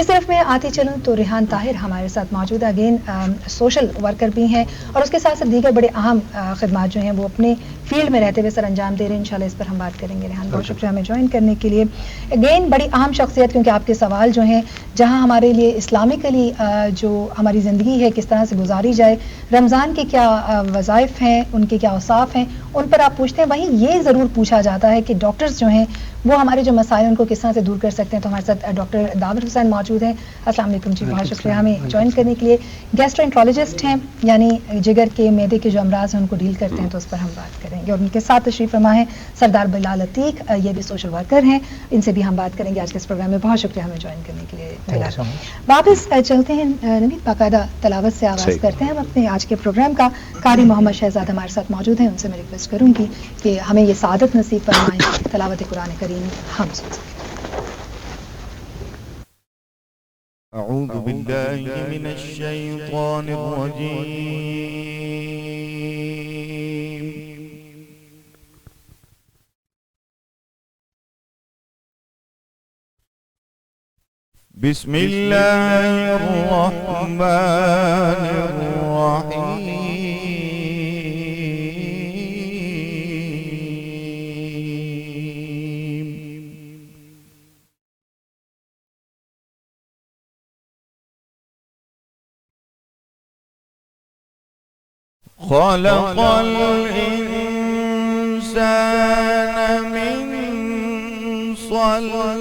اس طرف میں آتی چلوں تو ریحان طاہر ہمارے ساتھ موجود ہے، اگین سوشل ورکر بھی ہیں اور اس کے ساتھ ساتھ دیگر بڑے اہم خدمات جو ہیں وہ اپنے فیلڈ میں رہتے ہوئے سر انجام دے رہے ہیں. انشاءاللہ اس پر ہم بات کریں گے. ریحان بہت شکریہ ہمیں جوائن کرنے کے لیے. اگین بڑی اہم شخصیت، کیونکہ آپ کے سوال جو ہیں جہاں ہمارے لیے اسلامکلی جو ہماری زندگی ہے کس طرح سے گزاری جائے، رمضان کے کیا وظائف ہیں، ان کے کیا اوصاف ہیں، ان پر آپ پوچھتے ہیں. وہیں یہ ضرور پوچھا جاتا ہے کہ ڈاکٹرز جو ہیں وہ ہمارے جو مسائل ان کو کس طرح سے دور کر سکتے ہیں. تو ہمارے ساتھ ڈاکٹر داور حسین موجود ہیں. السلام علیکم جی، بہت شکریہ ہمیں جوائن کرنے کے لیے. گیسٹرو انٹرولوجسٹ ہیں، یعنی جگر کے معدے کے جو امراض ہیں ان کو ڈیل کرتے ہیں، تو اس پر ہم بات کریں گے. اور ان کے ساتھ تشریف فرما ہے سردار بلال عتیق، یہ بھی سوشل ورکر ہیں، ان سے بھی ہم بات کریں گے آج کے اس پروگرام میں. بہت شکریہ ہمیں جوائن کرنے کے لیے بلال. واپس چلتے ہیں نوید، باقاعدہ تلاوت سے آغاز کرتے ہیں ہم اپنے آج کے پروگرام کا. قاری محمد شہزاد ہمارے ساتھ موجود ہیں، ان سے میں ریکویسٹ کروں گی کہ ہمیں یہ سعادت نصیب فرمائیں تلاوت قرآن کریم ہم سن سکیں. أعوذ بالله من الشيطان الرجيم. بسم الله الرحمن الرحيم. خلق الإنسان من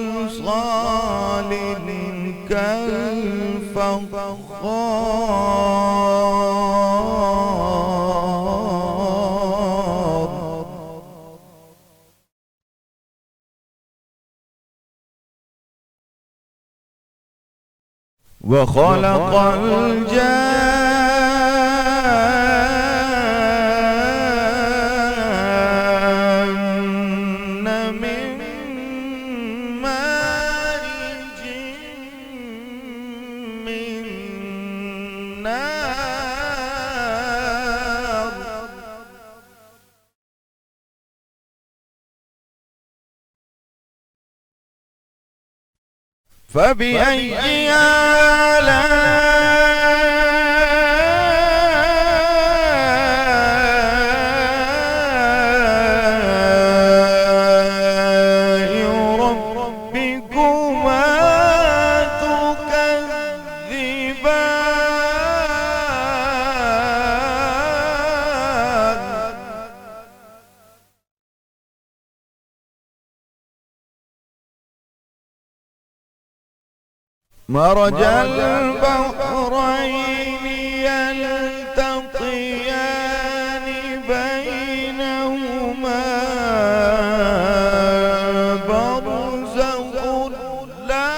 صلصال كالفخار وخلق الجان من مارج من نار فبأي آلاء ربكما تكذبان مرج البحرين يلتقيان بينهما برزخ لا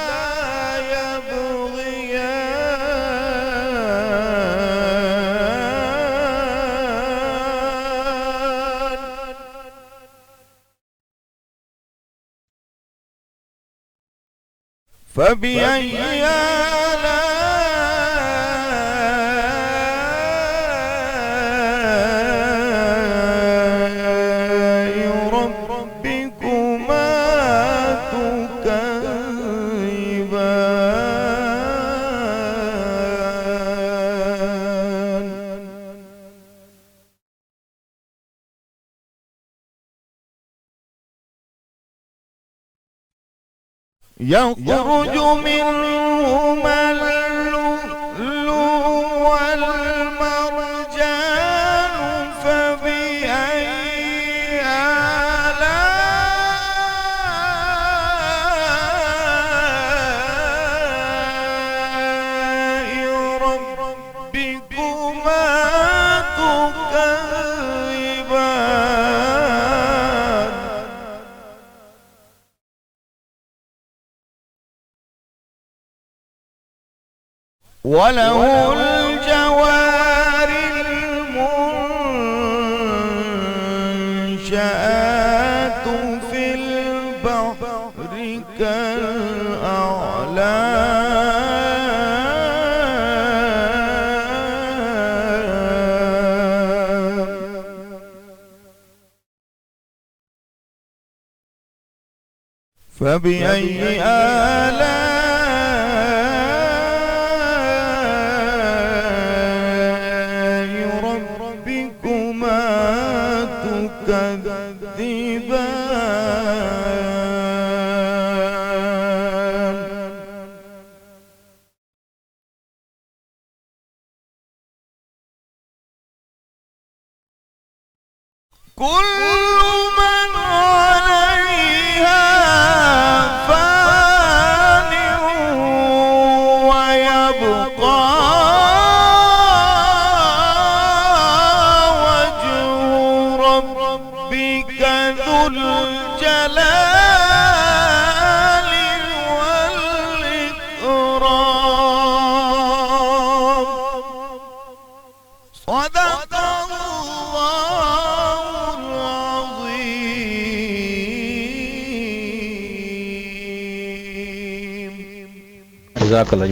يبغيان فبأي آلاء ربكما تكذبان يخرج منهما اللؤلؤ والمرجان فبأي آلاء ربكما تكذبان وله الجوار المنشآت في البحر كالأعلام فبأي آلاء كل من عليها فان ويبقى وجه ربك ذو الجلال والإكرام. صدق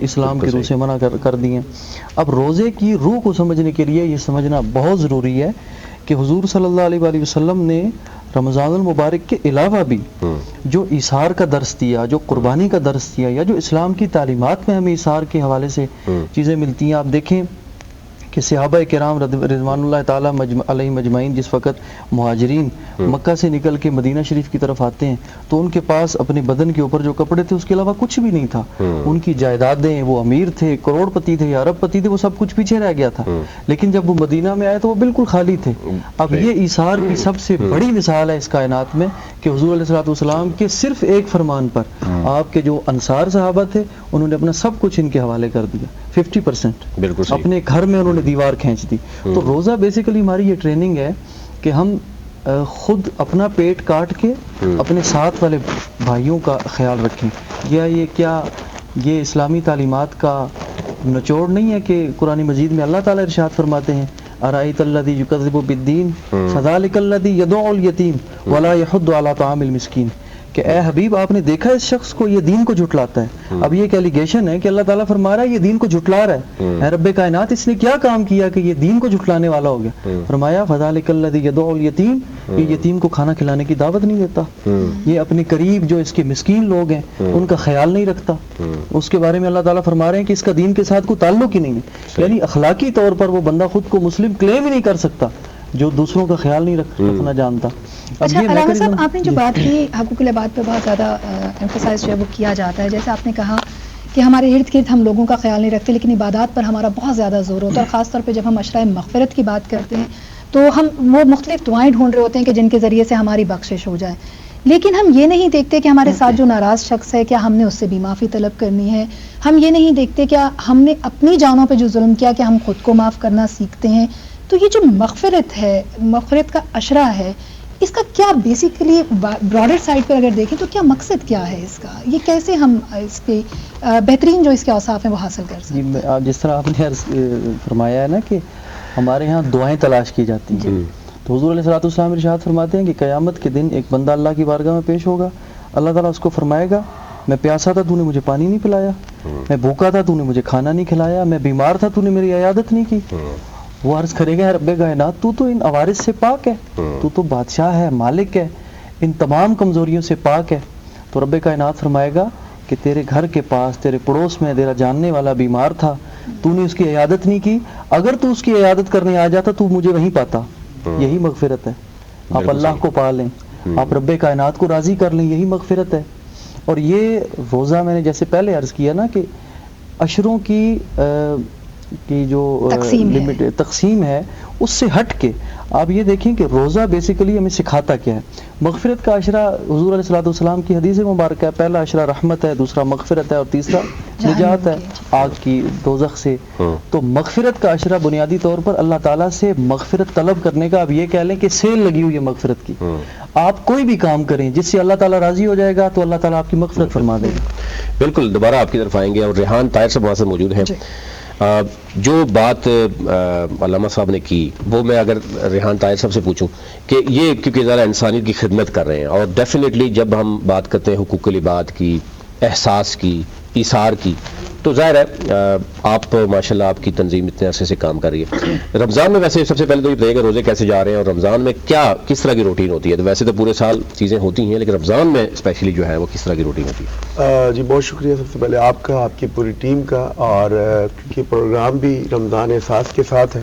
اسلام کی روح سے منع کر دی ہیں. اب روزے کی روح کو سمجھنے کے لیے یہ سمجھنا بہت ضروری ہے کہ حضور صلی اللہ علیہ وآلہ وسلم نے رمضان المبارک کے علاوہ بھی جو ایثار کا درس دیا، جو قربانی کا درس دیا، یا جو اسلام کی تعلیمات میں ہمیں ایثار کے حوالے سے چیزیں ملتی ہیں. آپ دیکھیں کہ صحابہ کرام رضوان اللہ تعالیٰ علیہ مجمعین جس وقت مہاجرین مکہ سے نکل کے مدینہ شریف کی طرف آتے ہیں تو ان کے پاس اپنے بدن کے اوپر جو کپڑے تھے اس کے علاوہ کچھ بھی نہیں تھا. ان کی جائیدادیں، وہ امیر تھے، کروڑ پتی تھے یا ارب پتی تھے، وہ سب کچھ پیچھے رہ گیا تھا. لیکن جب وہ مدینہ میں آئے تو وہ بالکل خالی تھے. اب یہ ایثار کی سب سے بڑی مثال ہے اس کائنات میں کہ حضور علیہ الصلوۃ والسلام کے صرف ایک فرمان پر آپ کے جو انصار صحابہ تھے انہوں نے اپنا سب کچھ ان کے حوالے کر دیا. 50% بالکل صحیح. اپنے گھر میں انہوں نے دیوار کھینچ دی. تو روزہ بیسیکلی ہماری یہ ٹریننگ ہے کہ ہم خود اپنا پیٹ کاٹ کے اپنے ساتھ والے بھائیوں کا خیال رکھیں. یہ اسلامی تعلیمات کا نچوڑ نہیں ہے کہ قرآن مجید میں اللہ تعالیٰ ارشاد فرماتے ہیں ارأیت الذی یکذب بالدین فذلک الذی یدعو الیتیم ولا یحض علی طعام المسکین، کہ اے حبیب آپ نے دیکھا اس شخص کو یہ دین کو جھٹلاتا ہے. اب یہ ایک ایلیگیشن ہے کہ اللہ تعالیٰ فرما رہا ہے یہ دین کو جھٹلا رہا ہے. اے رب کائنات اس نے کیا کام کیا کہ یہ دین کو جھٹلانے والا ہو گیا؟ فرمایا فذلک الذی یدعو الیتیم، یہ یتیم کو کھانا کھلانے کی دعوت نہیں دیتا، یہ اپنے قریب جو اس کے مسکین لوگ ہیں ان کا خیال نہیں رکھتا. اس کے بارے میں اللہ تعالیٰ فرما رہے ہیں کہ اس کا دین کے ساتھ کوئی تعلق ہی نہیں ہے. یعنی اخلاقی طور پر وہ بندہ خود کو مسلم کلیم ہی نہیں کر سکتا جو دوسروں کا خیال نہیں رکھنا جانتا. اچھا علامہ صاحب، آپ نے جو بات کی حقوق العباد پہ بہت زیادہ ایمفسائز جو ہے وہ کیا جاتا ہے. جیسے آپ نے کہا کہ ہمارے ارد گرد ہم لوگوں کا خیال نہیں رکھتے لیکن عبادات پر ہمارا بہت زیادہ زور ہوتا ہے، اور خاص طور پہ جب ہم عشرۂ مغفرت کی بات کرتے ہیں تو ہم وہ مختلف دعائیں ڈھونڈ رہے ہوتے ہیں کہ جن کے ذریعے سے ہماری بخشش ہو جائے. لیکن ہم یہ نہیں دیکھتے کہ ہمارے ساتھ جو ناراض شخص ہے کیا ہم نے اس سے بھی معافی طلب کرنی ہے. ہم یہ نہیں دیکھتے کیا ہم نے اپنی جانوں پہ جو ظلم کیا کیا ہم خود کو معاف کرنا سیکھتے ہیں. تو یہ جو مغفرت ہے، مغفرت کا عشرہ ہے، اس کا کیا بیسیکلی براڈر سائڈ پر اگر دیکھیں تو کیا مقصد کیا ہے اس کا؟ یہ کیسے ہم اس کے بہترین جو اس کے اوصاف ہیں وہ حاصل کر سکتے ہیں؟ جس طرح آپ نے فرمایا ہے نا کہ ہمارے ہاں دعائیں تلاش کی جاتی ہیں، تو حضور علیہ الصلوۃ والسلام ارشاد فرماتے ہیں کہ قیامت کے دن ایک بندہ اللہ کی بارگاہ میں پیش ہوگا، اللہ تعالیٰ اس کو فرمائے گا میں پیاسا تھا تو نے مجھے پانی نہیں پلایا، میں بھوکا تھا تو نے مجھے کھانا نہیں کھلایا، میں بیمار تھا تو نے میری عیادت نہیں کی. وہ عرض کرے گا رب کائنات تو ان عوارض سے پاک ہے، تو بادشاہ ہے، مالک ہے، ان تمام کمزوریوں سے پاک ہے. تو رب کائنات فرمائے گا کہ تیرے گھر کے پاس تیرے پڑوس میں تیرا جاننے والا بیمار تھا، تو نے اس کی عیادت نہیں کی، اگر تو اس کی عیادت کرنے آ جاتا تو مجھے وہیں پاتا. یہی مغفرت ہے. آپ اللہ کو پا لیں، آپ رب کائنات کو راضی کر لیں، یہی مغفرت ہے. اور یہ روزہ میں نے جیسے پہلے عرض کیا نا کہ عشروں کی جو تقسیم ہے اس سے ہٹ کے آپ یہ دیکھیں کہ روزہ بیسیکلی ہمیں سکھاتا کیا ہے. مغفرت کا عشرہ حضور علیہ الصلوۃ والسلام کی حدیث مبارکہ ہے، پہلا عشرہ رحمت ہے، دوسرا مغفرت ہے، اور تیسرا نجات ہے آگ کی دوزخ سے. تو مغفرت کا عشرہ بنیادی طور پر اللہ تعالیٰ سے مغفرت طلب کرنے کا، اب یہ کہہ لیں کہ سیل لگی ہوئی ہے مغفرت کی. آپ کوئی بھی کام کریں جس سے اللہ تعالیٰ راضی ہو جائے گا تو اللہ تعالیٰ آپ کی مغفرت فرما دے گا. بالکل، دوبارہ آپ کی طرف آئیں گے اور ریحان طاہر صاحب وہاں سے موجود ہیں. جو بات علامہ صاحب نے کی وہ میں اگر ریحان طاہر صاحب سے پوچھوں کہ یہ کیونکہ ذرا انسانیت کی خدمت کر رہے ہیں، اور ڈیفینیٹلی جب ہم بات کرتے ہیں حقوق العباد کی، احساس کی، ایثار کی، تو ظاہر ہے آپ ماشاءاللہ آپ کی تنظیم اتنے عرصے سے کام کر رہی ہے. رمضان میں ویسے سب سے پہلے تو یہ بتائیے کہ روزے کیسے جا رہے ہیں اور رمضان میں کس طرح کی روٹین ہوتی ہے؟ تو ویسے تو پورے سال چیزیں ہوتی ہیں لیکن رمضان میں اسپیشلی جو ہے وہ کس طرح کی روٹین ہوتی ہے؟ جی بہت شکریہ سب سے پہلے آپ کا، آپ کی پوری ٹیم کا، اور کیونکہ پروگرام بھی رمضان احساس کے ساتھ ہے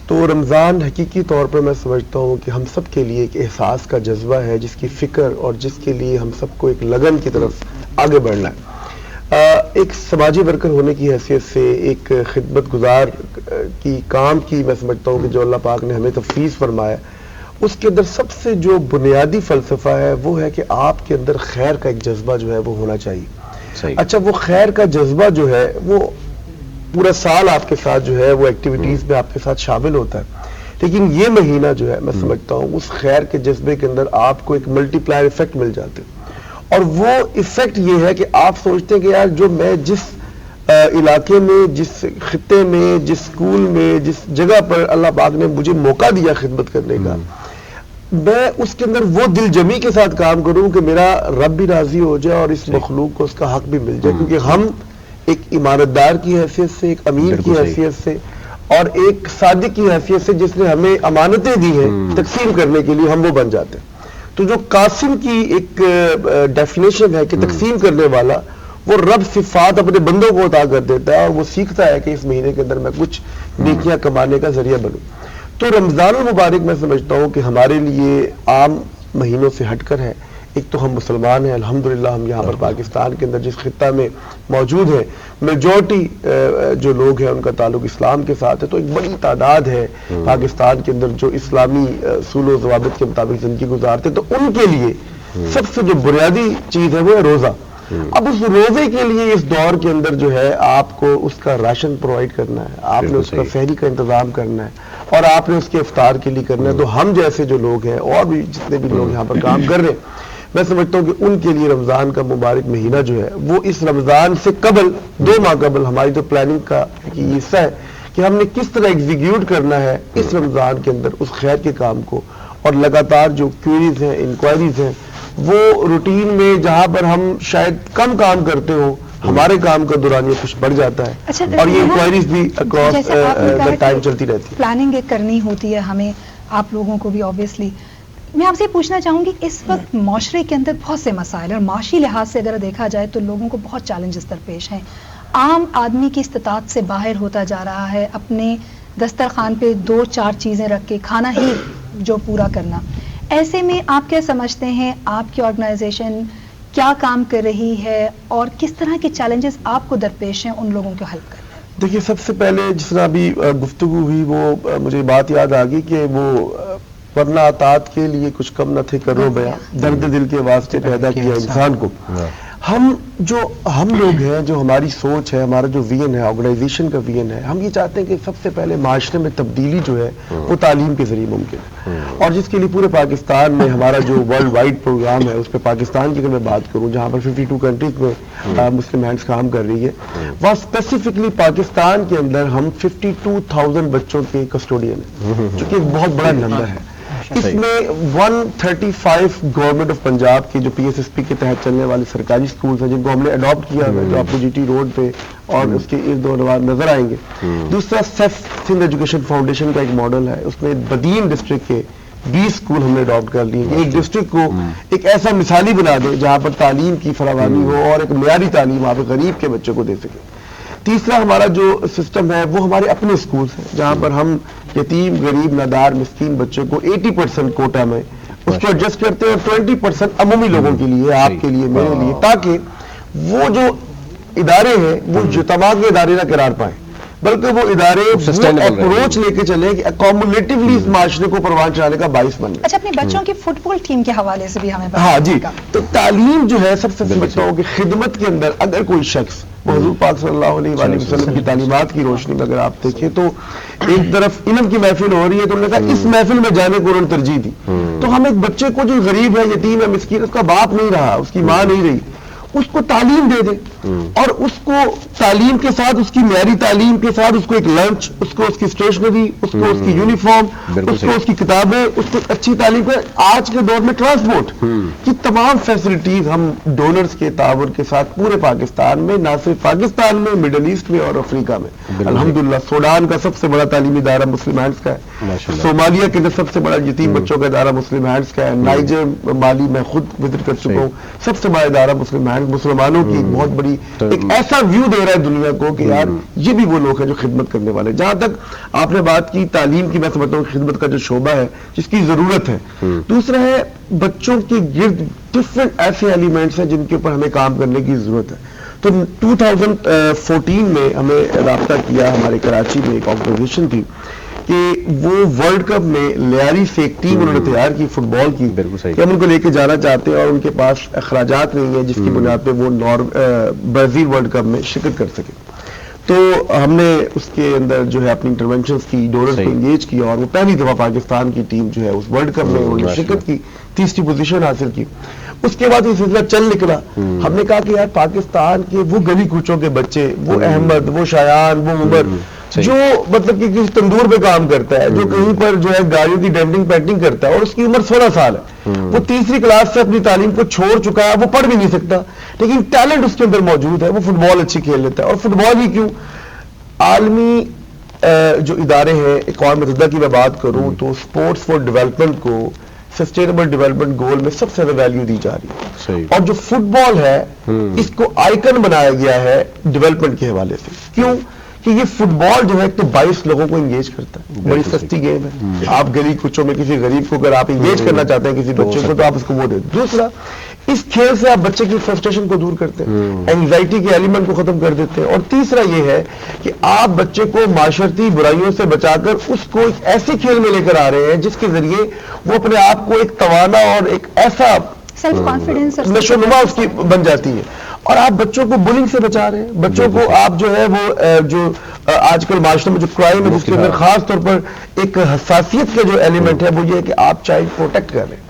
تو رمضان حقیقی طور پر میں سمجھتا ہوں کہ ہم سب کے لیے ایک احساس کا جذبہ ہے جس کی فکر اور جس کے لیے ہم سب کو ایک لگن کی طرف آگے بڑھنا ہے. ایک سماجی ورکر ہونے کی حیثیت سے، ایک خدمت گزار کی کام کی میں سمجھتا ہوں کہ جو اللہ پاک نے ہمیں تفویض فرمایا، اس کے اندر سب سے جو بنیادی فلسفہ ہے وہ ہے کہ آپ کے اندر خیر کا ایک جذبہ جو ہے وہ ہونا چاہیے. اچھا، وہ خیر کا جذبہ جو ہے وہ پورا سال آپ کے ساتھ جو ہے وہ ایکٹیویٹیز میں آپ کے ساتھ شامل ہوتا ہے، لیکن یہ مہینہ جو ہے میں سمجھتا ہوں اس خیر کے جذبے کے اندر آپ کو ایک ملٹی پلائر ایفیکٹ مل جاتے ہیں. اور وہ ایفیکٹ یہ ہے کہ آپ سوچتے ہیں کہ یار جو میں جس علاقے میں، جس خطے میں، جس اسکول میں، جس جگہ پر اللہ پاک نے مجھے موقع دیا خدمت کرنے کا، میں اس کے اندر وہ دل جمی کے ساتھ کام کروں کہ میرا رب بھی راضی ہو جائے اور اس مخلوق کو اس کا حق بھی مل جائے. کیونکہ ہم ایک ایماندار کی حیثیت سے، ایک امیر کی حیثیت سے، اور ایک صادق کی حیثیت سے جس نے ہمیں امانتیں دی ہیں تقسیم کرنے کے لیے، ہم وہ بن جاتے ہیں. تو جو قاسم کی ایک ڈیفینیشن ہے کہ تقسیم کرنے والا، وہ رب صفات اپنے بندوں کو عطا کر دیتا ہے اور وہ سیکھتا ہے کہ اس مہینے کے اندر میں کچھ نیکیاں کمانے کا ذریعہ بنوں. تو رمضان المبارک میں سمجھتا ہوں کہ ہمارے لیے عام مہینوں سے ہٹ کر ہے. ایک تو ہم مسلمان ہیں الحمدللہ، ہم یہاں پر پاکستان کے اندر جس خطہ میں موجود ہیں، میجورٹی جو لوگ ہیں ان کا تعلق اسلام کے ساتھ ہے. تو ایک بڑی تعداد ہے پاکستان کے اندر جو اسلامی اصول و ضوابط کے مطابق زندگی گزارتے. تو ان کے لیے سب سے جو بنیادی چیز ہے وہ ہے روزہ. اب اس روزے کے لیے اس دور کے اندر جو ہے آپ کو اس کا راشن پرووائڈ کرنا ہے، آپ نے اس کا سحری کا انتظام کرنا ہے، اور آپ نے اس کے افطار کے لیے کرنا ہے. تو ہم جیسے جو لوگ ہیں اور بھی جتنے بھی لوگ یہاں پر کام کر رہے ہیں، میں سمجھتا ہوں کہ ان کے لیے رمضان کا مبارک مہینہ جو ہے وہ اس رمضان سے قبل 2 ماہ قبل ہماری تو پلاننگ کا حصہ ہے کہ ہم نے کس طرح ایگزیکیوٹ کرنا ہے اس رمضان کے اندر اس خیر کے کام کو. اور لگاتار جو کوئریز ہیں، انکوائریز ہیں، وہ روٹین میں جہاں پر ہم شاید کم کام کرتے ہوں، ہمارے کام کا دورانیہ کچھ بڑھ جاتا ہے. اور یہ انکوائریز بھی اکراس ٹائم چلتی رہتی ہے. پلاننگ ایک کرنی ہوتی ہے ہمیں، آپ لوگوں کو بھی آبویسلی. میں آپ سے پوچھنا چاہوں گی، اس وقت معاشرے کے اندر بہت سے مسائل اور معاشی لحاظ سے اگر دیکھا جائے تو لوگوں کو بہت چیلنجز درپیش ہیں. عام آدمی کی استطاعت سے باہر ہوتا جا رہا ہے اپنے دسترخوان پہ 2-4 چیزیں رکھ کے کھانا ہی جو پورا کرنا. ایسے میں آپ کیا سمجھتے ہیں، آپ کی آرگنائزیشن کیا کام کر رہی ہے اور کس طرح کے چیلنجز آپ کو درپیش ہیں ان لوگوں کو حل کرنا؟ دیکھیے، سب سے پہلے جس طرح ابھی گفتگو ہوئی وہ مجھے بات یاد آ گئی کہ وہ ورنہ اطاعت کے لیے کچھ کم نہ تھے کرو بیاں، درد دل کے واسطے پیدا کیا انسان کو. ہم لوگ ہیں، جو ہماری سوچ ہے، ہمارا جو ویژن ہے، آرگنائزیشن کا ویژن ہے، ہم یہ چاہتے ہیں کہ سب سے پہلے معاشرے میں تبدیلی جو ہے وہ تعلیم کے ذریعے ممکن ہے. اور جس کے لیے پورے پاکستان میں ہمارا جو ورلڈ وائڈ پروگرام ہے، اس پہ پاکستان کی اگر میں بات کروں جہاں پر 52 کنٹریز میں مسلم ہینڈز کام کر رہی ہے، وہاں اسپیسیفکلی پاکستان کے اندر ہم 52,000 بچوں کے کسٹوڈین ہیں، جو کہ ایک بہت بڑا نمبر ہے. اس میں 135 گورنمنٹ آف پنجاب کی جو PSSP کے تحت چلنے والے سرکاری سکولز ہیں جن کو ہم نے اڈاپٹ کیا ہے، جو آپ کو GT روڈ پہ اور اس کے ارد گرد نظر آئیں گے. دوسرا سیف سندھ ایجوکیشن فاؤنڈیشن کا ایک ماڈل ہے، اس میں بدین ڈسٹرکٹ کے 20 سکول ہم نے اڈاپٹ کر لیے. ایک ڈسٹرکٹ کو ایک ایسا مثالی بنا دے جہاں پر تعلیم کی فراوانی ہو اور ایک معیاری تعلیم آپ غریب کے بچوں کو دے سکے. تیسرا ہمارا جو سسٹم ہے وہ ہمارے اپنے سکولز ہیں جہاں پر ہم یتیم، غریب، نادار، مسکین بچوں کو 80% کوٹا میں اس کو ایڈجسٹ کرتے ہیں اور 20% عمومی لوگوں کے لیے، آپ کے لیے، میرے لیے، تاکہ وہ جو ادارے ہیں وہ تمام کے ادارے نہ قرار پائیں، بلکہ وہ ادارے اپروچ لے کے چلیں کہ اکومولیٹیولی اس معاشرے کو پروان چلانے کا باعث بن جائے. اچھا، اپنے بچوں کی فٹ بال ٹیم کے حوالے سے بھی ہمیں ہاں جی. تو تعلیم جو ہے سب سے سمجھتا ہوں کہ خدمت کے اندر اگر کوئی شخص حضور پاک صلی اللہ علیہ وآلہ وسلم کی تعلیمات کی روشنی میں اگر آپ دیکھیں تو ایک طرف علم کی محفل ہو رہی ہے، تو انہوں نے کہا اس محفل میں جانے کو انہوں نے ترجیح دی. تو ہم ایک بچے کو جو غریب ہے، یتیم ہے، مسکین، اس کا باپ نہیں رہا، اس کی ماں نہیں رہی، اس کو تعلیم دے دیں اور اس کو تعلیم کے ساتھ، اس کی معیاری تعلیم کے ساتھ، اس کو ایک لنچ، اس کو اس کی اسٹیشنری، اس کو اس کی یونیفارم، اس کو اس کی کتابیں، اس کو اچھی تعلیم کا. آج کے دور میں ٹرانسپورٹ کی تمام فیسلٹیز ہم ڈونرز کے تعاون کے ساتھ پورے پاکستان میں، نہ صرف پاکستان میں، مڈل ایسٹ میں اور افریقہ میں الحمدللہ. سوڈان کا سب سے بڑا تعلیمی ادارہ مسلم ہینڈز کا ہے، صومالیہ کے اندر سب سے بڑا یتیم بچوں کا ادارہ مسلم ہینڈز کا ہے، نائجر، مالی میں خود وزٹ کر چکا ہوں، سب سے بڑا ادارہ مسلم ہینڈز مسلمانوں کی بہت بڑی ایک ایسا ویو دے رہا ہے دنیا کو کہ یار یہ بھی وہ لوگ ہیں جو خدمت کرنے والے. جہاں تک آپ نے بات کی تعلیم کی، میں سمجھتا ہوں خدمت کا جو شعبہ ہے جس کی ضرورت ہے. دوسرا ہے بچوں کے گرد ڈفرینٹ ایسے ایلیمنٹس ہیں جن کے اوپر ہمیں کام کرنے کی ضرورت ہے. تو 2014 میں ہمیں رابطہ کیا، ہمارے کراچی میں ایک آرگنائزیشن تھی کہ وہ ورلڈ کپ میں لیاری سے ایک ٹیم انہوں نے تیار کی فٹ بال کی، کہ ہم ان کو لے کے جانا چاہتے ہیں اور ان کے پاس اخراجات نہیں ہیں جس کی بنیاد پہ وہ برازیل ورلڈ کپ میں شرکت کر سکے. تو ہم نے اس کے اندر جو ہے اپنی انٹروینشنز کی، ڈونرز کو انگیج کیا اور وہ پہلی دفعہ پاکستان کی ٹیم جو ہے اس ورلڈ کپ میں انہوں نے شرکت کی، 3ری پوزیشن حاصل کی. اس کے بعد یہ سلسلہ چل نکلا. ہم نے کہا کہ یار پاکستان کے وہ گلی کوچوں کے بچے، وہ احمد، وہ شایان، وہ عمر، جو مطلب کہ کسی تندور پہ کام کرتا ہے، جو کہیں پر جو ہے گاڑیوں کی ڈینٹنگ پینٹنگ کرتا ہے اور اس کی عمر 16 سال ہے، وہ 3ری کلاس سے اپنی تعلیم کو چھوڑ چکا ہے، وہ پڑھ بھی نہیں سکتا، لیکن ٹیلنٹ اس کے اندر موجود ہے, وہ فٹ بال اچھی کھیل لیتا ہے. اور فٹ بال ہی کیوں, عالمی جو ادارے ہیں, اقوام متحدہ کی میں بات کروں تو اسپورٹس فار ڈیولپمنٹ کو سسٹینیبل ڈیولپمنٹ گول میں سب سے زیادہ ویلیو دی جا رہی ہے. اور جو فٹ بال ہے اس کو آئیکن بنایا گیا ہے ڈیولپمنٹ کے حوالے سے. کیوں کہ یہ فٹ بال جو ہے ایک تو 22 لوگوں کو انگیج کرتا ہے, بڑی سستی گیم ہے. آپ گلی کچوں میں کسی غریب کو اگر آپ انگیج کرنا چاہتے ہیں کسی بچے کو تو آپ اس کو وہ دیں. دوسرا, اس کھیل سے آپ بچے کی فرسٹریشن کو دور کرتے ہیں, اینگزائٹی کے ایلیمنٹ کو ختم کر دیتے ہیں. اور تیسرا یہ ہے کہ آپ بچے کو معاشرتی برائیوں سے بچا کر اس کو ایک ایسے کھیل میں لے کر آ رہے ہیں جس کے ذریعے وہ اپنے آپ کو ایک توانا اور ایک ایسا سیلف کانفیڈنس نشو نما اس کی بن جاتی ہے. اور آپ بچوں کو بلنگ سے بچا رہے ہیں, بچوں کو آپ جو ہے وہ جو آج کل معاشرے میں جو کرائم ہے جس کے اندر خاص طور پر ایک حساسیت کا جو ایلیمنٹ ہے وہ یہ ہے کہ آپ چائلڈ پروٹیکٹ کر رہے ہیں.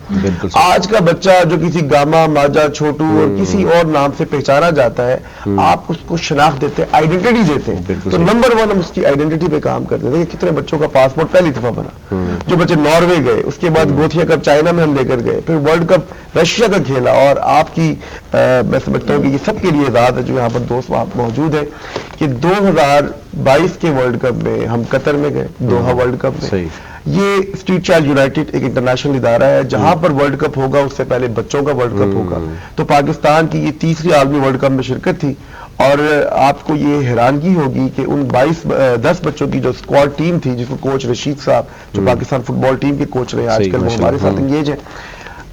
آج کا بچہ جو کسی گاما, ماجا, چھوٹو اور کسی اور نام سے پہچانا جاتا ہے, آپ اس کو شناخت دیتے ہیں, آئیڈینٹی دیتے ہیں. تو نمبر 1 ہم اس کی آئیڈینٹی پہ کام کرتے ہیں. کتنے بچوں کا پاسپورٹ پہلی دفعہ بنا, جو بچے ناروے گئے, اس کے بعد گوتھیا کپ چائنا میں ہم لے کر گئے, پھر ورلڈ کپ رشیا کا کھیلا. اور آپ کی میں سمجھتا ہوں کہ یہ سب کے لیے اعزاز ہے جو یہاں پر دوست موجود ہے کہ 2022 کے ورلڈ کپ میں ہم قطر میں گئے, دوحہ ورلڈ کپ میں. یہ اسٹریٹ چائلڈ یونائٹڈ ایک انٹرنیشنل ادارہ ہے, جہاں پر ورلڈ کپ ہوگا اس سے پہلے بچوں کا ورلڈ کپ ہوگا. تو پاکستان کی یہ تیسری عالمی ورلڈ کپ میں شرکت تھی. اور آپ کو یہ حیرانگی ہوگی کہ ان 10 بچوں کی جو اسکواڈ ٹیم تھی, جس کو کوچ رشید صاحب جو پاکستان فٹ بال ٹیم کے کوچ رہے آج کل, وہ ہمارے ساتھ انگیج ہیں.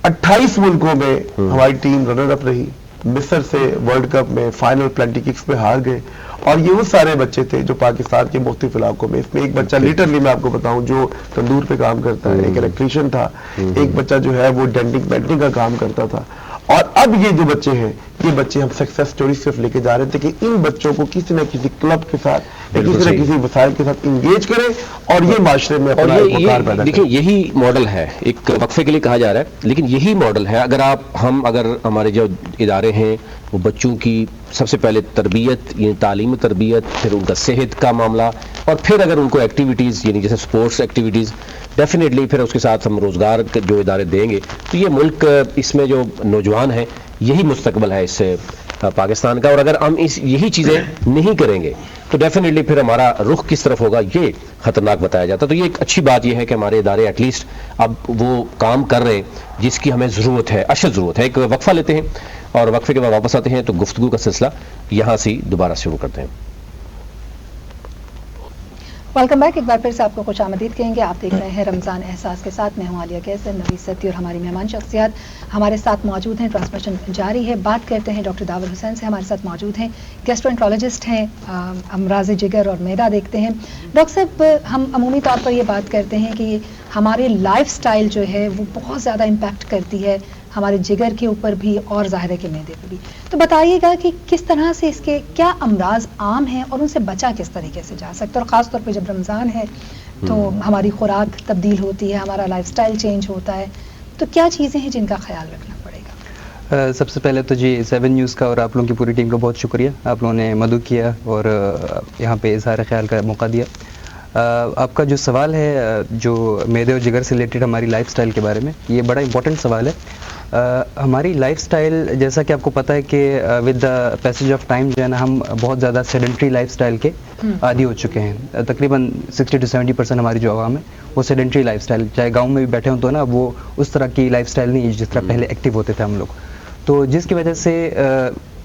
28 ملکوں میں ہماری ٹیم رنر اپ رہی. مصر سے ورلڈ کپ میں فائنل پلنٹی ککس پہ ہار گئے. اور یہ وہ سارے بچے تھے جو پاکستان کے مختلف علاقوں میں, اس میں ایک بچہ لیٹرلی میں آپ کو بتاؤں جو تندور پہ کام کرتا ہے, ایک الیکٹریشین تھا, ایک بچہ جو ہے وہ ڈینٹنگ پینٹنگ کا کام کرتا تھا. اور اب یہ جو بچے ہیں, یہ بچے ہم سکسیس سٹوری صرف لے کے جا رہے تھے کہ ان بچوں کو کسی نہ کسی کلب کے ساتھ یا کسی نہ کسی وسائل کے ساتھ انگیج کریں اور یہ معاشرے میں اپنا وقار پیدا کریں. دیکھیں یہی ماڈل ہے, ایک وقفے کے لیے کہا جا رہا ہے لیکن یہی ماڈل ہے. اگر ہمارے جو ادارے ہیں وہ بچوں کی سب سے پہلے تربیت, یعنی تعلیم و تربیت, پھر ان کا صحت کا معاملہ, اور پھر اگر ان کو ایکٹیویٹیز یعنی جیسے سپورٹس ایکٹیویٹیز ڈیفینیٹلی, پھر اس کے ساتھ ہم روزگار جو ادارے دیں گے تو یہ ملک, اس میں جو نوجوان ہیں یہی مستقبل ہے اس پاکستان کا. اور اگر ہم یہی چیزیں نہیں کریں گے تو ڈیفینیٹلی پھر ہمارا رخ کس طرف ہوگا یہ خطرناک بتایا جاتا. تو یہ ایک اچھی بات یہ ہے کہ ہمارے ادارے ایٹ لیسٹ اب وہ کام کر رہے ہیں جس کی ہمیں ضرورت ہے, اشد ضرورت ہے. ایک وقفہ لیتے ہیں اور وقفے کے بعد واپس آتے ہیں تو گفتگو کا سلسلہ یہاں سے دوبارہ شروع کرتے ہیں. Welcome back. ایک بار پھر سے آپ کو خوش آمدید کہیں گے. آپ دیکھ رہے ہیں رمضان احساس کے ساتھ. میں ہوں عالیہ کیسر, نویس ستی اور ہماری مہمان شخصیات ہمارے ساتھ موجود ہیں. ٹرانسمیشن جاری ہے. بات کرتے ہیں ڈاکٹر داور حسین سے, ہمارے ساتھ موجود ہیں, گیسٹرونٹرولوجسٹ ہیں, امراض جگر اور معدہ دیکھتے ہیں. ڈاکٹر صاحب, ہم عمومی طور پر یہ بات کرتے ہیں کہ ہمارے لائف سٹائل جو ہے وہ بہت زیادہ امپیکٹ کرتی ہے ہمارے جگر کے اوپر بھی اور ظاہر ہے کہ معدے پہ بھی. تو بتائیے گا کہ کس طرح سے اس کے کیا امراض عام ہیں اور ان سے بچا کس طریقے سے جا سکتا ہے, اور خاص طور پہ جب رمضان ہے تو ہماری خوراک تبدیل ہوتی ہے, ہمارا لائف سٹائل چینج ہوتا ہے, تو کیا چیزیں ہیں جن کا خیال رکھنا پڑے گا؟ سب سے پہلے تو جی 7 نیوز کا اور آپ لوگوں کی پوری ٹیم کا بہت شکریہ. آپ لوگوں نے مدعو کیا اور یہاں پہ اظہار خیال کا موقع دیا. آپ کا جو سوال ہے جو معدے اور جگر سے ریلیٹڈ ہماری لائف سٹائل کے بارے میں, یہ بڑا امپورٹنٹ سوال ہے. ہماری لائف سٹائل جیسا کہ آپ کو پتہ ہے کہ with the passage of time جو ہے نا, ہم بہت زیادہ سیڈنٹری لائف سٹائل کے عادی ہو چکے ہیں. تقریباً 60 to 70% ہماری جو عوام ہے وہ سیڈنٹری لائف سٹائل, چاہے گاؤں میں بھی بیٹھے ہوں تو نا وہ اس طرح کی لائف سٹائل نہیں جس طرح پہلے ایکٹیو ہوتے تھے ہم لوگ. تو جس کی وجہ سے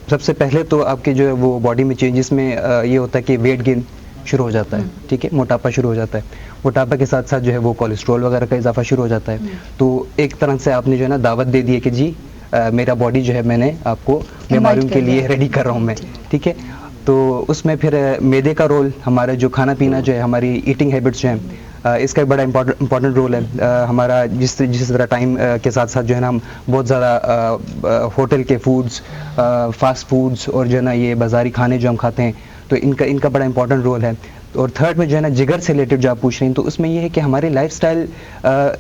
سب سے پہلے تو آپ کی جو ہے وہ باڈی میں چینجز میں یہ ہوتا ہے کہ ویٹ گین شروع ہو جاتا ہے, ٹھیک ہے, موٹاپا شروع ہو جاتا ہے. موٹاپا کے ساتھ ساتھ جو ہے وہ کولیسٹرول وغیرہ کا اضافہ شروع ہو جاتا ہے. تو ایک طرح سے آپ نے جو ہے نا دعوت دے دی ہے کہ جی میرا باڈی جو ہے میں نے آپ کو بیماریوں کے لیے ریڈی کر رہا ہوں میں, ٹھیک ہے. تو اس میں پھر معدے کا رول, ہمارا جو کھانا پینا جو ہے, ہماری ایٹنگ ہیبٹس جو ہیں, اس کا بڑا امپورٹنٹ رول ہے. ہمارا جس طرح ٹائم کے ساتھ ساتھ جو ہے نا ہم بہت زیادہ ہوٹل کے فوڈز, فاسٹ فوڈز اور جو ہے نا یہ بازاری کھانے جو ہم کھاتے ہیں, تو ان کا بڑا امپورٹنٹ رول ہے. اور تھرڈ میں جو ہے نا جگر سے ریلیٹڈ جو آپ پوچھ رہے ہیں, تو اس میں یہ ہے کہ ہمارے لائف سٹائل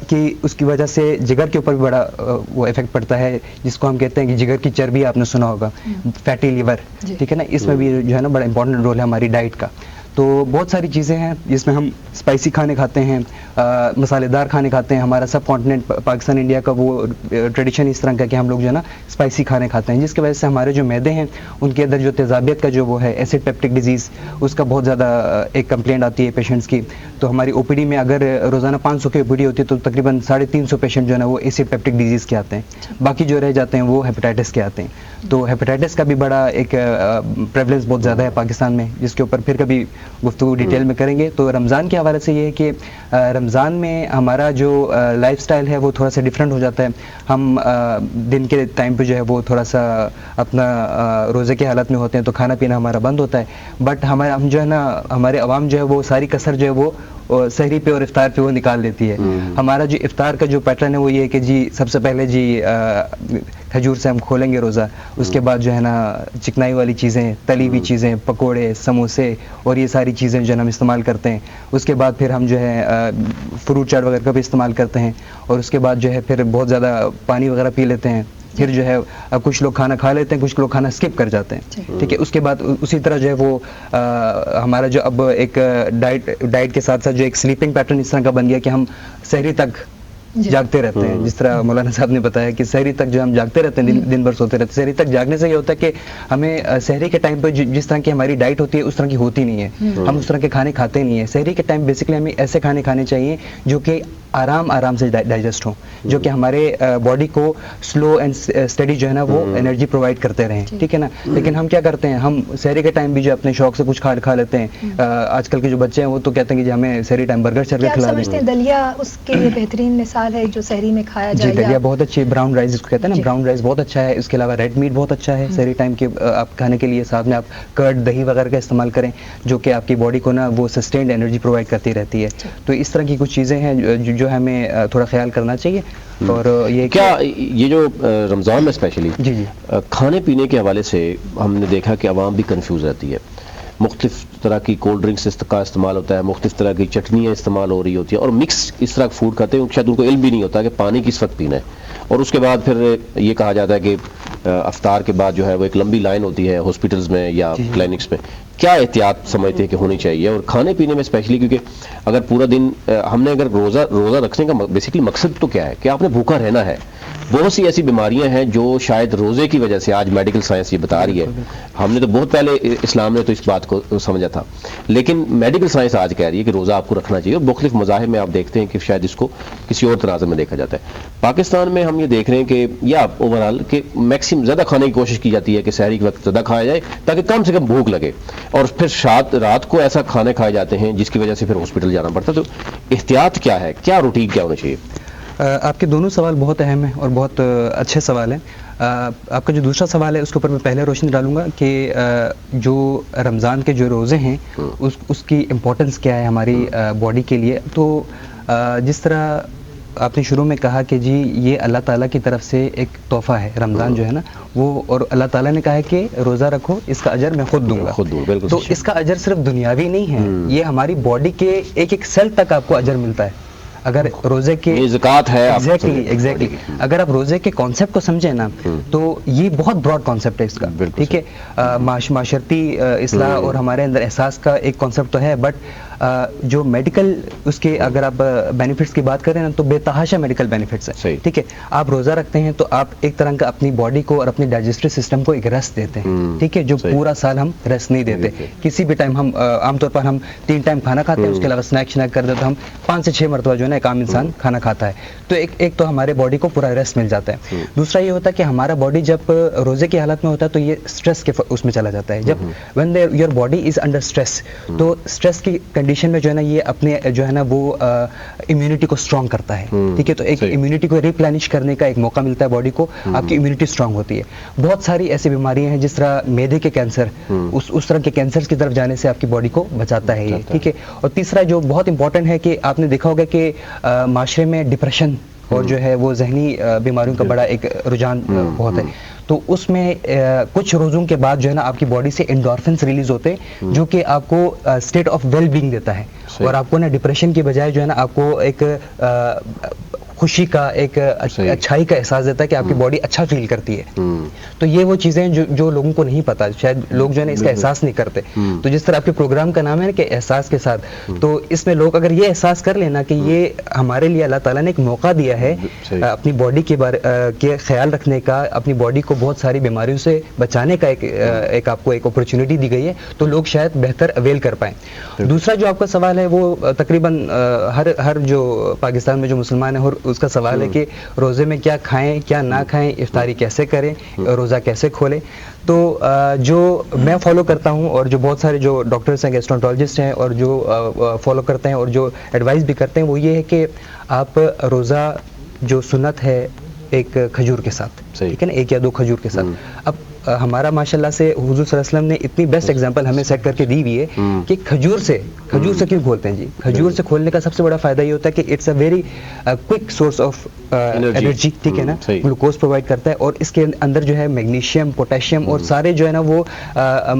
کی اس کی وجہ سے جگر کے اوپر بھی بڑا وہ افیکٹ پڑتا ہے, جس کو ہم کہتے ہیں کہ جگر کی چربی, آپ نے سنا ہوگا, فیٹی لیور, ٹھیک ہے نا. اس میں بھی جو ہے نا بڑا امپورٹنٹ رول ہے ہماری ڈائٹ کا. تو بہت ساری چیزیں ہیں جس میں ہم اسپائسی کھانے کھاتے ہیں, مسالے دار کھانے کھاتے ہیں. ہمارا سب کانٹیننٹ پاکستان انڈیا کا وہ ٹریڈیشن اس طرح کا کہ ہم لوگ جو ہے نا اسپائسی کھانے کھاتے ہیں, جس کی وجہ سے ہمارے جو معدے ہیں ان کے اندر جو تیزابیت کا جو وہ ہے ایسڈ پیپٹک ڈیزیز, اس کا بہت زیادہ ایک کمپلینٹ آتی ہے پیشنٹس کی. تو ہماری او پی ڈی میں اگر روزانہ 500 کی او پی ڈی ہوتی ہے تو تقریباً 350 پیشنٹ جو ہے نا وہ ایسڈ پیپٹک ڈیزیز کے آتے ہیں, باقی جو رہ جاتے ہیں وہ ہیپیٹائٹس کے آتے ہیں. تو ہیپیٹائٹس کا بھی بڑا ایک پریولنس بہت زیادہ ہے پاکستان میں, جس کے اوپر پھر کبھی گفتگو ڈیٹیل میں کریں گے. تو رمضان کے حوالے سے یہ ہے کہ رمضان میں ہمارا جو لائف سٹائل ہے وہ تھوڑا سا ڈفرینٹ ہو جاتا ہے. ہم دن کے ٹائم پہ جو ہے وہ تھوڑا سا اپنا روزے کے حالت میں ہوتے ہیں تو کھانا پینا ہمارا بند ہوتا ہے. بٹ ہم جو ہے نا ہمارے عوام جو ہے وہ ساری کسر جو ہے وہ سحری پہ اور افطار پہ وہ نکال لیتی ہے. ہمارا جو افطار کا جو پیٹرن ہے وہ یہ ہے کہ جی سب سے پہلے جی کھجور سے ہم کھولیں گے روزہ, اس کے بعد جو ہے نا چکنائی والی چیزیں, تلی ہوئی چیزیں, پکوڑے, سموسے اور یہ ساری چیزیں جو ہے نا ہم استعمال کرتے ہیں. اس کے بعد پھر ہم جو ہے فروٹ چاٹ وغیرہ کا بھی استعمال کرتے ہیں, اور اس کے بعد جو ہے پھر بہت زیادہ پانی وغیرہ پی لیتے ہیں. پھر جو ہے کچھ لوگ کھانا کھا لیتے ہیں, کچھ لوگ کھانا اسکپ کر جاتے ہیں. ٹھیک ہے, اس کے بعد اسی طرح جو ہے وہ ہمارا جو اب ایک ڈائٹ کے ساتھ ساتھ جو ایک سلیپنگ پیٹرن اس طرح کا بن گیا کہ ہم سحری تک جاگتے رہتے ہیں. جس طرح مولانا صاحب نے بتایا کہ سحری تک جو ہم جاگتے رہتے ہیں, دن بھر سوتے رہتے ہیں. سحری تک جاگنے سے یہ ہوتا ہے کہ ہمیں سحری کے ٹائم پہ جس طرح کی ہماری ڈائٹ ہوتی ہے اس طرح کی ہوتی نہیں ہے, ہم اس طرح کے کھانے کھاتے نہیں ہیں. سحری کے ٹائم بیسکلی ہمیں ایسے کھانے کھانے چاہیے جو کہ آرام سے ڈائجسٹ ہوں, جو کہ ہمارے باڈی کو سلو اینڈ اسٹڈی جو ہے نا وہ انرجی پرووائڈ کرتے رہیں. ٹھیک ہے نا, لیکن ہم کیا کرتے ہیں, ہم سحری کے ٹائم بھی جو اپنے شوق سے کچھ کھا لیتے ہیں. آج کل کے جو بچے ہیں وہ تو کہتے ہیں کہ جی ہمیں سحری ٹائم برگر شرگر کھلا دیں. دلیا اس کے لیے بہترین مثال ہے جو سحری میں کھایا جائے. جی دلیا بہت اچھی, براؤن رائس جس کو کہتے ہیں نا, براؤن رائس بہت اچھا ہے. اس کے علاوہ ریڈ میٹ بہت اچھا ہے سحری ٹائم کے آپ کھانے کے لیے. ساتھ میں آپ کرڈ, دہی وغیرہ کا استعمال کریں جو کہ آپ کی باڈی کو نا وہ سسٹینڈ انرجی پرووائڈ کرتی رہتی ہے. تو اس طرح کی کچھ چیزیں ہیں جو ہمیں تھوڑا خیال کرنا چاہیے. اور یہ کیا یہ جو رمضان میں اسپیشلی جی کھانے پینے کے حوالے سے ہم نے دیکھا کہ عوام بھی کنفیوز رہتی ہے. مختلف طرح کی کولڈ ڈرنکس کا استعمال ہوتا ہے, مختلف طرح کی چٹنیاں استعمال ہو رہی ہوتی ہیں, اور مکس اس طرح فوڈ کھاتے ہیں شاید ان کو علم بھی نہیں ہوتا کہ پانی کس وقت پینا ہے. اور اس کے بعد پھر یہ کہا جاتا ہے کہ افطار کے بعد جو ہے وہ ایک لمبی لائن ہوتی ہے ہاسپٹلز میں یا کلینکس میں. کیا احتیاط سمجھتے ہیں کہ ہونی چاہیے اور کھانے پینے میں اسپیشلی, کیونکہ اگر پورا دن ہم نے اگر روزہ رکھنے کا بیسکلی مقصد تو کیا ہے کہ آپ نے بھوکا رہنا ہے. بہت سی ایسی بیماریاں ہیں جو شاید روزے کی وجہ سے آج میڈیکل سائنس یہ بتا رہی ہے. ہم نے تو بہت پہلے اسلام نے تو اس بات کو سمجھا تھا, لیکن میڈیکل سائنس آج کہہ رہی ہے کہ روزہ آپ کو رکھنا چاہیے. اور مختلف مذاہب میں آپ دیکھتے ہیں کہ شاید اس کو کسی اور تناظر میں دیکھا جاتا ہے. پاکستان میں ہم یہ دیکھ رہے ہیں کہ یا اوور آل کہ میکسیمم زیادہ کھانے کی کوشش کی جاتی ہے کہ سحری کے وقت زیادہ کھایا جائے تاکہ کم سے کم بھوک لگے, اور پھر رات کو ایسا کھانے کھائے جاتے ہیں جس کی وجہ سے پھر ہاسپٹل جانا پڑتا ہے. تو احتیاط کیا ہے, کیا روٹین کیا ہونا چاہیے؟ آپ کے دونوں سوال بہت اہم ہیں اور بہت اچھے سوال ہیں. آپ کا جو دوسرا سوال ہے اس کے اوپر میں پہلے روشنی ڈالوں گا کہ جو رمضان کے جو روزے ہیں اس کی امپورٹنس کیا ہے ہماری باڈی کے لیے. تو جس طرح آپ نے شروع میں کہا کہ جی یہ اللہ تعالیٰ کی طرف سے ایک تحفہ ہے رمضان جو ہے نا وہ, اور اللہ تعالیٰ نے کہا ہے کہ روزہ رکھو اس کا اجر میں خود دوں گا. تو اس کا اجر صرف دنیاوی نہیں ہے, یہ ہماری باڈی کے ایک سیل تک آپ کو اجر ملتا ہے. اگر روزے کے زکات ہے ایگزیکٹلی اگر آپ روزے کے کانسیپٹ کو سمجھیں نا تو یہ بہت براڈ کانسیپٹ ہے اس کا. ٹھیک ہے, معاشرتی اصلاح اور ہمارے اندر احساس کا ایک کانسیپٹ تو ہے, بٹ جو میڈیکل اس کے اگر آپ بینیفٹس کی بات کریں نا تو بے تحاشا میڈیکل بینیفٹس ہیں. ٹھیک ہے, آپ روزہ رکھتے ہیں تو آپ ایک طرح کا اپنی باڈی کو اور اپنی ڈائجسٹو سسٹم کو ایک ریسٹ دیتے ہیں. ٹھیک ہے, جو پورا سال ہم ریسٹ نہیں دیتے. کسی بھی ٹائم ہم عام طور پر ہم 3 ٹائم کھانا کھاتے ہیں, اس کے علاوہ اسنیک کر دیتے, ہم 5 سے 6 مرتبہ جو ہے نا ایک عام انسان کھانا کھاتا ہے. تو ایک تو ہمارے باڈی کو پورا ریسٹ مل جاتا ہے. دوسرا یہ ہوتا ہے کہ ہمارا باڈی جب روزے کی حالت میں ہوتا ہے تو یہ اسٹریس کے اس میں چلا جاتا ہے. جب when your body is under stress, تو اسٹریس کی کنڈیشن میں جو ہے نا یہ اپنے جو ہے نا وہ امیونٹی کو اسٹرانگ کرتا ہے. ٹھیک ہے, تو ایک امیونٹی کو ریپلینش کرنے کا ایک موقع ملتا ہے باڈی کو, آپ کی امیونٹی اسٹرانگ ہوتی ہے. بہت ساری ایسی بیماریاں ہیں جس طرح میدے کے کینسر, اس طرح کے کینسر کی طرف جانے سے آپ کی باڈی کو بچاتا ہے یہ. ٹھیک ہے, اور تیسرا جو بہت امپورٹنٹ ہے کہ آپ نے دیکھا ہوگا کہ معاشرے میں ڈپریشن اور جو ہے وہ ذہنی بیماریوں کا بڑا ایک رجحان بہت ہے. تو اس میں کچھ روزوں کے بعد جو ہے نا آپ کی باڈی سے انڈورفنس ریلیز ہوتے ہیں جو کہ آپ کو اسٹیٹ آف ویل بینگ دیتا ہے, اور آپ کو نا ڈپریشن کی بجائے جو ہے نا آپ کو ایک خوشی کا، ایک اچھائی کا احساس دیتا ہے کہ آپ کی باڈی اچھا فیل کرتی ہے. تو یہ وہ چیزیں ہیں جو لوگوں کو نہیں پتا، شاید لوگ جو ہے نا اس کا احساس نہیں کرتے. تو جس طرح آپ کے پروگرام کا نام ہے کہ احساس کے ساتھ، تو اس میں لوگ اگر یہ احساس کر لینا کہ یہ ہمارے لیے اللہ تعالیٰ نے ایک موقع دیا ہے اپنی باڈی کے خیال رکھنے کا، اپنی باڈی کو بہت ساری بیماریوں سے بچانے کا ایک آپ کو ایک اپرچونٹی دی گئی ہے، تو لوگ شاید بہتر اویل کر پائیں. دوسرا جو آپ کا سوال ہے وہ تقریباً ہر جو پاکستان میں جو مسلمان ہیں اس کا سوال ہے کہ روزے میں کیا کھائیں کیا نہ کھائیں، افطاری کیسے کریں، روزہ کیسے کھولیں. تو جو میں فالو کرتا ہوں اور جو بہت سارے جو ڈاکٹرس ہیں، گیسٹرونٹالوجسٹ ہیں، اور جو فالو کرتے ہیں اور جو ایڈوائز بھی کرتے ہیں، وہ یہ ہے کہ آپ روزہ جو سنت ہے ایک کھجور کے ساتھ، ٹھیک ہے نا، 1 یا 2 کھجور کے ساتھ. اب ہمارا ماشاءاللہ سے حضور صلی اللہ علیہ وسلم نے اتنی بیسٹ ایگزامپل ہمیں سیٹ کر کے دی ہوئی ہے کہ کھجور سے کیوں کھولتے ہیں جی. کھجور سے کھولنے کا سب سے بڑا فائدہ یہ ہوتا ہے کہ it's a very quick source of energy, ٹھیک ہے نا، گلوکوز پرووائڈ کرتا ہے، اور اس کے اندر جو ہے میگنیشیم، پوٹیشیم اور سارے جو ہے نا وہ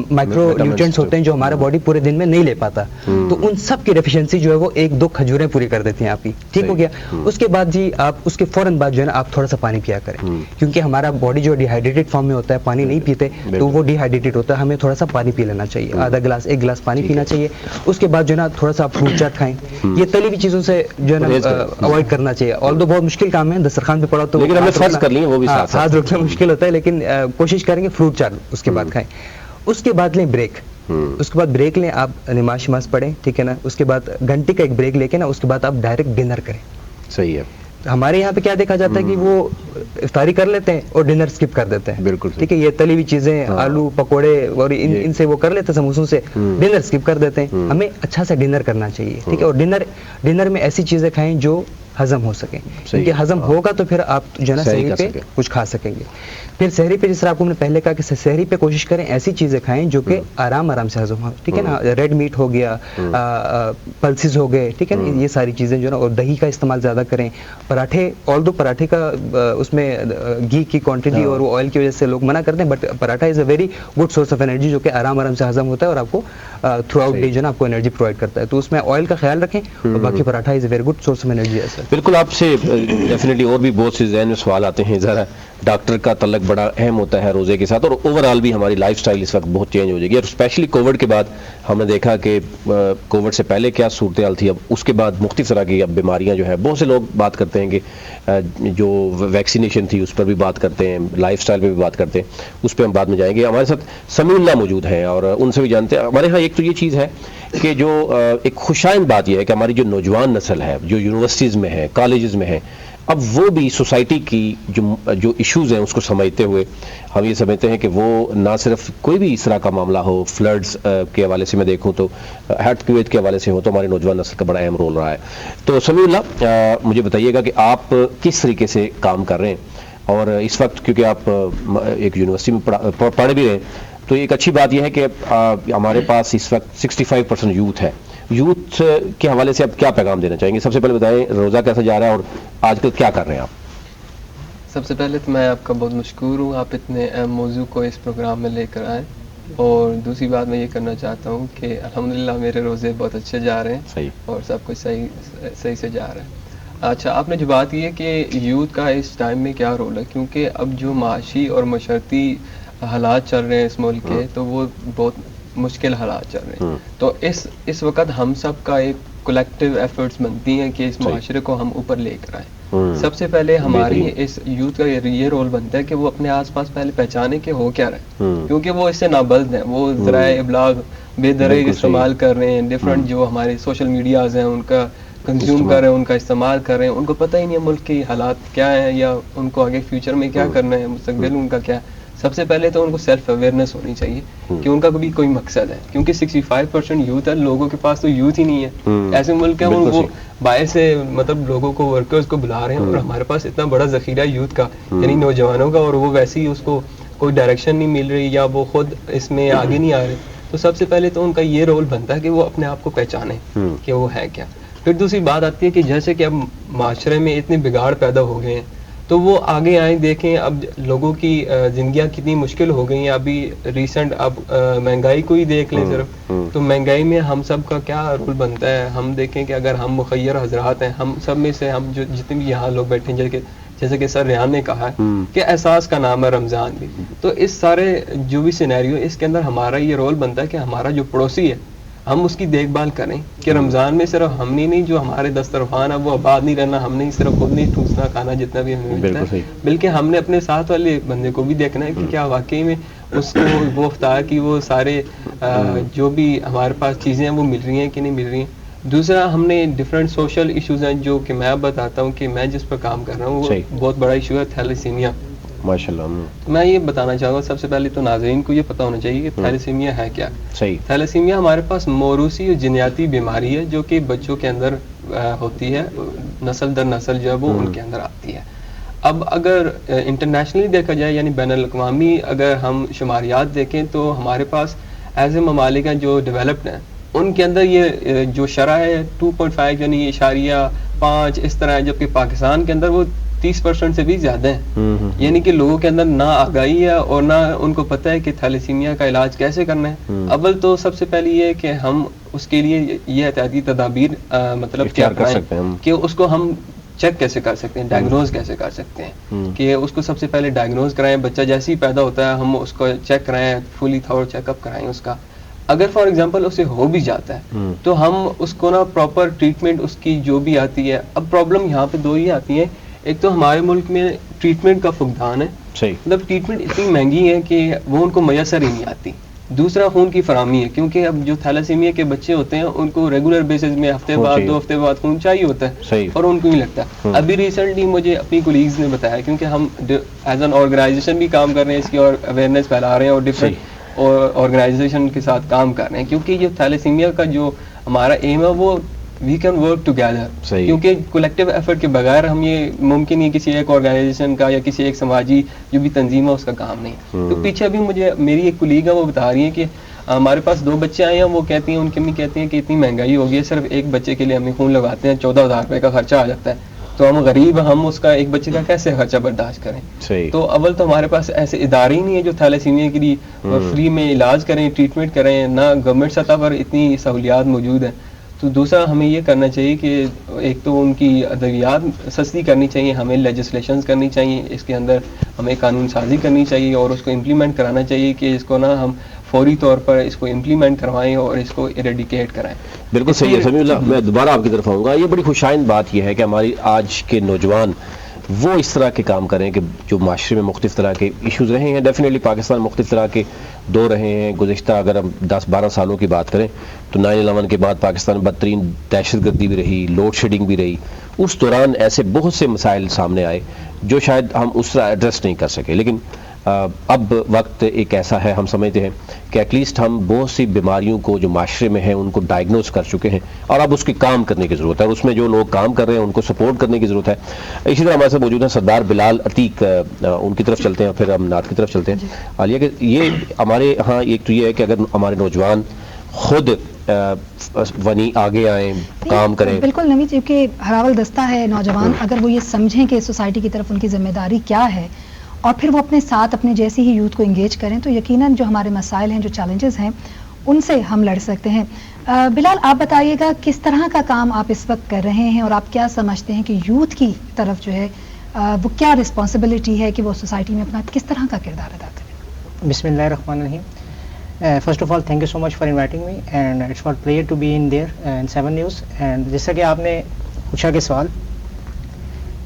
مائکرو نیوٹرینٹس ہوتے ہیں جو ہمارا باڈی پورے دن میں نہیں لے پاتا. تو ان سب کی ڈیفیشنسی جو ہے وہ 1-2 کھجوریں پوری کر دیتی ہیں آپ کی. ٹھیک ہو گیا. اس کے بعد جی آپ اس کے فوراً بعد جو ہے نا آپ تھوڑا سا پانی پیا کریں، کیونکہ ہمارا باڈی جو ڈی ہائیڈریٹڈ فارم میں ہوتا ہے، پانی نہیں پیتے تو وہ ڈی ہائیڈریٹڈ ہوتا ہے. ہمیں تھوڑا سا پانی پی لینا چاہیے، آدھا گلاس 1 گلاس پانی پینا چاہیے. اس کے بعد جو ہے نا تھوڑا سا فروٹ چاٹ کھائیں. یہ تلی ہوئی چیزوں سے جو ہے نا اوائڈ کرنا چاہیے. آلدو بہت مشکل کام ہے، دسترخوان پہ پڑا تو ہاتھ روکنا مشکل ہوتا ہے، لیکن کوشش کریں گے فروٹ چاٹ اس کے بعد کھائیں. اس کے بعد لیں بریک. اس کے بعد بریک لیں، آپ نماز شماز پڑھیں، ٹھیک ہے نا. اس کے بعد گھنٹے کا ایک بریک لے کے نا اس کے بعد آپ ڈائریکٹ ڈنر کریں. صحیح ہے. ہمارے یہاں پہ کیا دیکھا جاتا ہے کہ وہ افطاری کر لیتے ہیں اور ڈنر سکپ کر دیتے ہیں. بالکل ٹھیک ہے. یہ تلی ہوئی چیزیں، آلو پکوڑے اور ان سے وہ کر لیتے ہیں، سموسوں سے ڈنر سکپ کر دیتے ہیں. ہمیں اچھا سا ڈنر کرنا چاہیے، ٹھیک ہے. اور ڈنر میں ایسی چیزیں کھائیں جو ہضم ہو سکیں، کیونکہ ہضم ہوگا تو پھر آپ جو ہے نا سحری پہ کچھ کھا سکیں گے. پھر سحری پہ جس طرح آپ کو نے پہلے کہا کہ سحری پہ کوشش کریں ایسی چیزیں کھائیں جو کہ آرام سے ہضم ہو، ٹھیک ہے نا. ریڈ میٹ ہو گیا، پلسز ہو گئے، ٹھیک ہے نا. یہ ساری چیزیں جو ہے نا، اور دہی کا استعمال زیادہ کریں. پراٹھے، آلدو پراٹھے کا اس میں گھی کی کوانٹٹی اور وہ آئل کی وجہ سے لوگ منع کرتے ہیں، but paratha is a very good source of energy جو کہ آرام سے ہضم ہوتا ہے اور آپ کو تھرو آؤٹ ڈے جو ہے نا آپ کو انرجی پرووائڈ کرتا ہے. تو اس میں آئل کا خیال رکھیں، اور باقی paratha is a very good source of energy ہے سر. بالکل. آپ سے ڈیفینیٹلی اور بھی بہت سے ذہن میں سوال آتے ہیں. ذرا ڈاکٹر کا تعلق بڑا اہم ہوتا ہے روزے کے ساتھ، اور اوور آل بھی ہماری لائف سٹائل اس وقت بہت چینج ہو جائے گی. اور اسپیشلی کووڈ کے بعد ہم نے دیکھا کہ کووڈ سے پہلے کیا صورتحال تھی، اب اس کے بعد مختلف طرح کی اب بیماریاں جو ہے. بہت سے لوگ بات کرتے ہیں کہ جو ویکسینیشن تھی اس پر بھی بات کرتے ہیں، لائف سٹائل پہ بھی بات کرتے ہیں. اس پہ ہم بعد میں جائیں گے. ہمارے ساتھ سمیع اللہ موجود ہیں اور ان سے بھی جانتے ہیں. ہمارے ہاں ایک تو یہ چیز ہے کہ جو ایک خوشائند بات یہ ہے کہ ہماری جو نوجوان نسل ہے جو یونیورسٹیز میں ہے، کالجز میں ہے، اب وہ بھی سوسائٹی کی جو ایشوز ہیں اس کو سمجھتے ہوئے ہم یہ سمجھتے ہیں کہ وہ نہ صرف کوئی بھی اس طرح کا معاملہ ہو، فلڈز کے حوالے سے میں دیکھوں تو ہیڈ کویت کے حوالے سے ہو، تو ہماری نوجوان نسل کا بڑا اہم رول رہا ہے. تو سمیع اللہ مجھے بتائیے گا کہ آپ کس طریقے سے کام کر رہے ہیں، اور اس وقت کیونکہ آپ ایک یونیورسٹی میں پڑھ بھی رہے ہیں، تو ایک اچھی بات یہ ہے کہ ہمارے پاس اس وقت 65% یوتھ ہے. یوتھ کے حوالے سے آپ کیا پیغام دینا چاہیں گے؟ سب سے پہلے بتائیں روزہ کیسا جا رہا ہے اور آج کل کیا کر رہے ہیں آپ؟ سب سے پہلے تو میں آپ کا بہت مشکور ہوں، آپ اتنے اہم موضوع کو اس پروگرام میں لے کر آئے. اور دوسری بات میں یہ کرنا چاہتا ہوں کہ الحمدللہ میرے روزے بہت اچھے جا رہے ہیں. صحیح. اور سب کچھ صحیح سے جا رہا ہے. اچھا، آپ نے جو بات کی ہے کہ یوتھ کا اس ٹائم میں کیا رول ہے، کیونکہ اب جو معاشی اور معاشرتی حالات چل رہے ہیں اس ملک کے، تو وہ بہت مشکل حالات چل رہے ہیں. تو اس وقت ہم سب کا ایک کولیکٹیو ایفرٹس بنتی ہیں کہ اس معاشرے کو ہم اوپر لے کر آئیں. سب سے پہلے ہماری اس یوتھ کا یہ رول بنتا ہے کہ وہ اپنے آس پاس پہلے پہچانے کہ ہو کیا رہے ہیں، کیونکہ وہ اس سے نابلد ہیں. وہ ذرائع ابلاغ بے درے استعمال کر رہے ہیں، ڈفرینٹ جو ہمارے سوشل میڈیاز ہیں ان کا کنزیوم کر رہے ہیں، ان کا استعمال کر رہے ہیں. ان کو پتہ ہی نہیں ہے ملک کے حالات کیا ہیں، یا ان کو آگے فیوچر میں کیا کرنا ہے، مستقبل ان کا کیا ہے. سب سے پہلے تو ان کو سیلف اویئرنیس ہونی چاہیے کہ ان کا بھی کوئی مقصد ہے، کیونکہ 65% یوتھ ہے. لوگوں کے پاس تو یوتھ ہی نہیں ہے. ایسے ملک ہے وہ باہر سے مطلب لوگوں کو، ورکرز کو بلا رہے ہیں، اور ہمارے پاس اتنا بڑا ذخیرہ یوتھ کا، یعنی نوجوانوں کا، اور وہ ویسے ہی اس کو کوئی ڈائریکشن نہیں مل رہی یا وہ خود اس میں آگے نہیں آ رہے. تو سب سے پہلے تو ان کا یہ رول بنتا ہے کہ وہ اپنے آپ کو پہچانیں کہ وہ ہے کیا. پھر دوسری بات آتی ہے کہ جیسے کہ اب معاشرے میں اتنے بگاڑ پیدا ہو گئے ہیں، تو وہ آگے آئیں دیکھیں اب لوگوں کی زندگیاں کتنی مشکل ہو گئی ہیں. ابھی ریسنٹ اب مہنگائی کو ہی دیکھ لیں صرف, تو مہنگائی میں ہم سب کا کیا رول بنتا ہے. ہم دیکھیں کہ اگر ہم مخیر حضرات ہیں, ہم سب میں سے ہم جو جتنے بھی یہاں لوگ بیٹھے ہیں, جیسے کہ سر ریحان نے کہا ہے کہ احساس کا نام ہے رمضان بھی, تو اس سارے جو بھی سینیریو اس کے اندر ہمارا یہ رول بنتا ہے کہ ہمارا جو پڑوسی ہے ہم اس کی دیکھ بھال کریں کہ رمضان میں صرف ہم نہیں جو ہمارے دسترخوان ہے وہ آباد نہیں رہنا, ہم نہیں صرف خود نہیں ٹھوسنا کھانا جتنا بھی ہمیں ملتا ہے, بلکہ ہم نے اپنے ساتھ والے بندے کو بھی دیکھنا ہے کہ کیا واقعی میں اس کو وہ افطار کی وہ سارے جو بھی ہمارے پاس چیزیں ہیں وہ مل رہی ہیں کہ نہیں مل رہی ہیں. دوسرا ہم نے ڈفرینٹ سوشل ایشوز ہیں جو کہ میں بتاتا ہوں کہ میں جس پر کام کر رہا ہوں وہ بہت بڑا ایشو ہے تھیلیسیمیا. ماشاءاللہ. میں یہ بتانا چاہوں گا سب سے پہلے تو ناظرین کو یہ پتہ ہونا چاہیے کہ تھیلیسیمیا ہے کیا. تھیلیسیمیا ہمارے پاس موروثی اور جینیاتی بیماری ہے جو کہ بچوں کے اندر ہوتی ہے, نسل در نسل جو ہے وہ ان کے اندر آتی ہے. اب اگر انٹرنیشنلی دیکھا جائے یعنی بین الاقوامی اگر ہم شماریات دیکھیں تو ہمارے پاس ایسے ممالک ہیں جو ڈیولپڈ ہیں, ان کے اندر یہ جو شرح ہے 2.5 یعنی 0.5 اس طرح ہے, جبکہ پاکستان کے اندر وہ 30% سے بھی زیادہ ہیں. یعنی کہ لوگوں کے اندر نہ آگاہی ہے اور نہ ان کو پتہ ہے کہ تھیلیسیمیا کا علاج کیسے کرنا ہے. اول تو سب سے پہلے یہ کہ ہم اس کے لیے یہ احتیاطی تدابیر مطلب کیا کر سکتے ہیں کہ اس کو ہم چیک کیسے کر سکتے ہیں, ڈائگنوز کیسے کر سکتے ہیں, کہ اس کو سب سے پہلے ڈائگنوز کرائیں. بچہ جیسے ہی پیدا ہوتا ہے ہم اس کو چیک کرائیں, فلی تھور چیک اپ کرائیں اس کا. اگر فار ایگزامپل اسے ہو بھی جاتا ہے تو ہم اس کو نا پراپر ٹریٹمنٹ اس کی جو بھی آتی ہے. اب پرابلم یہاں پہ دو ہی آتی ہیں, ایک تو ہمارے ملک میں ٹریٹمنٹ کا فقدان ہے, مطلب ٹریٹمنٹ اتنی مہنگی ہے کہ وہ ان کو میسر ہی نہیں آتی. دوسرا خون کی فراہمی ہے, کیونکہ اب جو تھیلیسیمیا کے بچے ہوتے ہیں ان کو ریگولر بیسس میں ہفتے بعد 2 ہفتے بعد خون چاہیے ہوتا ہے اور ان کو نہیں لگتا. ابھی ریسنٹلی مجھے اپنی کولیگز نے بتایا, کیونکہ ہم ایز این آرگنائزیشن بھی کام کر رہے ہیں اس کی اور اویئرنیس پھیلا رہے ہیں اور ڈفرینٹ آرگنائزیشن کے ساتھ کام کر رہے ہیں, کیونکہ یہ تھیلیسیمیا کا جو ہمارا ایم ہے وہ وی کین ورک ٹوگیدر, کیونکہ کولیکٹیو ایفرٹ کے بغیر ہم یہ ممکن نہیں کسی ایک آرگنائزیشن کا یا کسی ایک سماجی جو بھی تنظیم ہے اس کا کام نہیں. تو پیچھے ابھی مجھے میری ایک کولیگ ہے وہ بتا رہی ہے کہ ہمارے پاس 2 بچے آئے ہیں, وہ کہتی ہیں ان کی امی کہتی ہیں کہ اتنی مہنگائی ہو گئی ہے, صرف ایک بچے کے لیے ہمیں خون لگاتے ہیں 14,000 روپے کا خرچہ آ جاتا ہے, تو ہم غریب ہم اس کا ایک بچے کا کیسے خرچہ برداشت کریں. تو اول تو ہمارے پاس ایسے ادارے ہی نہیں ہے جو تھیلیسیمیا کے لیے فری میں علاج کریں, ٹریٹمنٹ کریں, نہ گورنمنٹ سطح پر اتنی سہولیات موجود ہیں. تو دوسرا ہمیں یہ کرنا چاہیے کہ ایک تو ان کی ادویات سستی کرنی چاہیے, ہمیں لیجسلیشنز کرنی چاہیے, اس کے اندر ہمیں قانون سازی کرنی چاہیے اور اس کو امپلیمنٹ کرانا چاہیے کہ اس کو نا ہم فوری طور پر اس کو امپلیمنٹ کروائیں اور اس کو ایریڈیکیٹ کرائیں. بالکل صحیح ہے سمیع اللہ, میں دوبارہ آپ کی طرف آؤں گا. یہ بڑی خوشائند بات یہ ہے کہ ہماری آج کے نوجوان وہ اس طرح کے کام کریں کہ جو معاشرے میں مختلف طرح کے ایشوز رہے ہیں. ڈیفینیٹلی پاکستان مختلف طرح کے دور رہے ہیں گزشتہ, اگر ہم 10-12 سالوں کی بات کریں تو 9/11 کے بعد پاکستان میں بدترین دہشت گردی بھی رہی, لوڈ شیڈنگ بھی رہی. اس دوران ایسے بہت سے مسائل سامنے آئے جو شاید ہم اس طرح ایڈریس نہیں کر سکے, لیکن اب وقت ایک ایسا ہے, ہم سمجھتے ہیں کہ ایٹ لیسٹ ہم بہت سی بیماریوں کو جو معاشرے میں ہیں ان کو ڈائگنوز کر چکے ہیں اور اب اس کے کام کرنے کی ضرورت ہے, اور اس میں جو لوگ کام کر رہے ہیں ان کو سپورٹ کرنے کی ضرورت ہے. اسی طرح ہمارے ساتھ موجود ہیں سردار بلال عتیق, ان کی طرف چلتے ہیں پھر ہم نعت کی طرف چلتے ہیں. عالیہ کہ یہ ہمارے ہاں ایک تو یہ ہے کہ اگر ہمارے نوجوان خود ونی آگے آئیں, کام کریں. بالکل نوید, کیونکہ ہراول دستہ ہے نوجوان, اگر وہ یہ سمجھیں کہ سوسائٹی کی طرف ان کی ذمہ داری کیا ہے اور پھر وہ اپنے ساتھ اپنے جیسی ہی یوتھ کو انگیج کریں تو یقیناً جو ہمارے مسائل ہیں, جو چیلنجز ہیں, ان سے ہم لڑ سکتے ہیں. بلال, آپ بتائیے گا کس طرح کا کام آپ اس وقت کر رہے ہیں اور آپ کیا سمجھتے ہیں کہ یوتھ کی طرف جو ہے وہ کیا رسپانسبلٹی ہے کہ وہ سوسائٹی میں اپنا کس طرح کا کردار ادا کریں. بسم اللہ الرحمن الرحیم. First of all thank you so much for inviting me and it's for player to be in there in 7 news. And جیسا کہ آپ نے پوچھا کہ سوال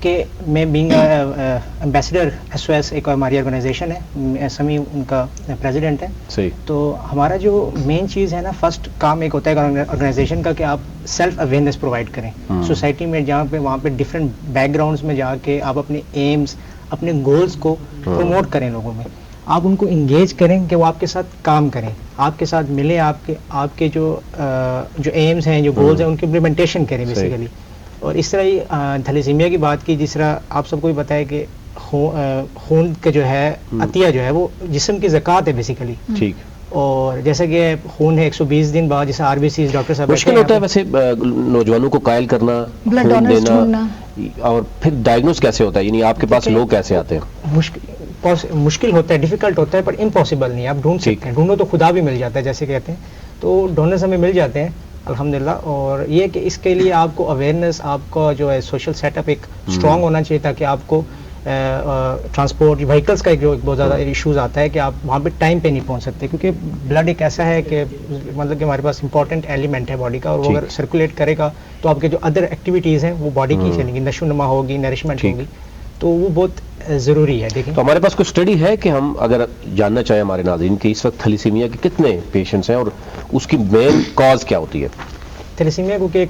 کہ میں being ambassador S O S, ایک ہماری آرگنائزیشن ہے, سمی ان کا پریزیڈنٹ ہے. صحیح. تو ہمارا جو مین چیز ہے نا, فرسٹ کام ایک ہوتا ہے آرگنائزیشن کا کہ آپ سیلف اویئرنیس پرووائڈ کریں سوسائٹی میں, جہاں پہ وہاں پہ ڈفرینٹ بیک گراؤنڈس میں جا کے آپ اپنے ایمز, اپنے گولز کو پروموٹ کریں لوگوں میں, آپ ان کو انگیج کریں کہ وہ آپ کے ساتھ کام کریں, آپ کے ساتھ ملیں, آپ کے جو ایمز ہیں, جو گولز ہیں, ان کی امپلیمنٹیشن کریں بیسیکلی. اور اس طرح ہی تھیلیسیمیا کی بات کی, جس طرح آپ سب کو بھی پتہ ہے کہ خون کا جو ہے عطیہ جو ہے وہ جسم کی زکوٰۃ ہے بیسیکلی. ٹھیک. اور جیسا کہ خون ہے 120 دن بعد, جیسے RBCs ڈاکٹر صاحب مشکل ہوتا ہے ویسے نوجوانوں کو قائل کرنا, خون دینا, اور پھر ڈائگنوز کیسے ہوتا ہے, یعنی آپ کے پاس لوگ کیسے آتے ہیں؟ مشکل ہوتا ہے, ڈیفیکلٹ ہوتا ہے, پر امپاسبل نہیں ہے. آپ ڈھونڈ سکتے ہیں, ڈھونڈو تو خدا بھی مل جاتا ہے جیسے کہتے ہیں. تو ڈونرز ہمیں مل جاتے ہیں الحمدللہ. اور یہ کہ اس کے لیے آپ کو اویئرنیس, آپ کا جو ہے سوشل سیٹ اپ ایک اسٹرانگ ہونا چاہیے, تاکہ آپ کو ٹرانسپورٹ وہیکلس کا جو بہت زیادہ ایشوز آتا ہے کہ آپ وہاں پہ ٹائم پہ نہیں پہنچ سکتے, کیونکہ بلڈ ایک ایسا ہے کہ مطلب کہ ہمارے پاس امپورٹنٹ ایلیمنٹ ہے باڈی کا, اور وہ اگر سرکولیٹ کرے گا تو آپ کے جو ادر ایکٹیویٹیز ہیں وہ باڈی کی چلیں گی, نشو نما ہوگی, نرشمنٹ ہوگی, تو وہ بہت ضروری ہے. دیکھیں تو ہمارے پاس کوئی اسٹڈی ہے کہ ہم اگر جاننا چاہیں ہمارے ناظرین کہ اس وقت تھیلیسیمیا کے کتنے پیشنٹس ہیں اور اس کی مین کاز کیا ہوتی ہے؟ تھیلیسیمیا کیونکہ ایک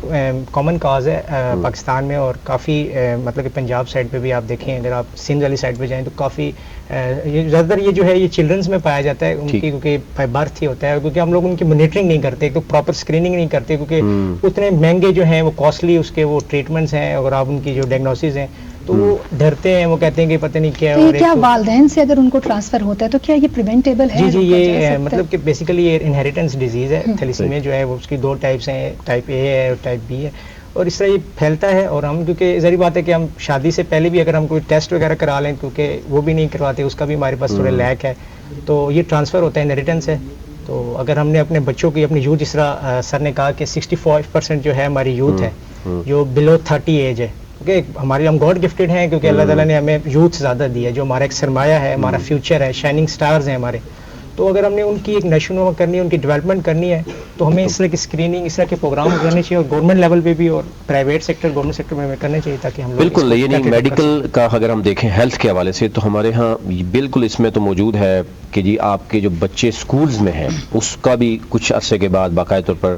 کامن کاز ہے پاکستان میں, اور کافی مطلب کہ پنجاب سائڈ پہ بھی آپ دیکھیں, اگر آپ سندھ والی سائڈ پہ جائیں تو کافی زیادہ تر یہ جو ہے یہ چلڈرنس میں پایا جاتا ہے ان کی, کیونکہ بائی برتھ ہی ہوتا ہے, کیونکہ ہم لوگ ان کی مانیٹرنگ نہیں کرتے, تو پراپر اسکریننگ نہیں کرتے, کیونکہ اتنے مہنگے جو ہیں وہ کاسٹلی اس کے وہ ٹریٹمنٹس ہیں, اگر آپ ان کی جو ڈائگنوسز ہیں تو وہ ڈرتے ہیں, وہ کہتے ہیں کہ پتہ نہیں کیا ہے. کیا والدین سے اگر ان کو ٹرانسفر ہوتا ہے تو کیا یہ پریونٹیبل ہے؟ جی یہ مطلب کہ بیسیکلی یہ انہیریٹنس ڈیزیز ہے. تھیلیسیمیا جو ہے وہ اس کی 2 ٹائپس ہیں, ٹائپ اے ہے اور ٹائپ بی ہے, اور اس طرح یہ پھیلتا ہے. اور ہم کیونکہ ظاہری بات ہے کہ ہم شادی سے پہلے بھی اگر ہم کوئی ٹیسٹ وغیرہ کرا لیں, کیونکہ وہ بھی نہیں کرواتے, اس کا بھی ہمارے پاس تھوڑا لیک ہے, تو یہ ٹرانسفر ہوتا ہے, انہیریٹنس ہے. تو اگر ہم نے اپنے بچوں کی, اپنی یوتھ, جس طرح سر نے کہا کہ 65% جو ہے ہماری یوتھ ہے جو بلو 30 ایج ہے, کیونکہ ہمارے ہم گاڈ گفٹیڈ ہیں, کیونکہ اللہ تعالیٰ نے ہمیں یوتھ زیادہ دی ہے, جو ہمارا ایک سرمایہ ہے, ہمارا فیوچر ہے, شائننگ سٹارز ہیں ہمارے. تو اگر ہم نے ان کی ایک نشو نما کرنی ہے, ان کی ڈیولپمنٹ کرنی ہے, تو ہمیں اس طرح کی اسکریننگ, اس طرح کے پروگرام کرنے چاہیے, اور گورنمنٹ لیول پہ بھی اور پرائیویٹ سیکٹر, گورنمنٹ سیکٹر میں کرنے چاہیے, تاکہ ہم لوگ بالکل. یعنی میڈیکل کا اگر ہم دیکھیں ہیلتھ کے حوالے سے, تو ہمارے ہاں بالکل اس میں تو موجود ہے کہ جی آپ کے جو بچے سکولز میں ہیں اس کا بھی کچھ عرصے کے بعد باقاعدہ طور پر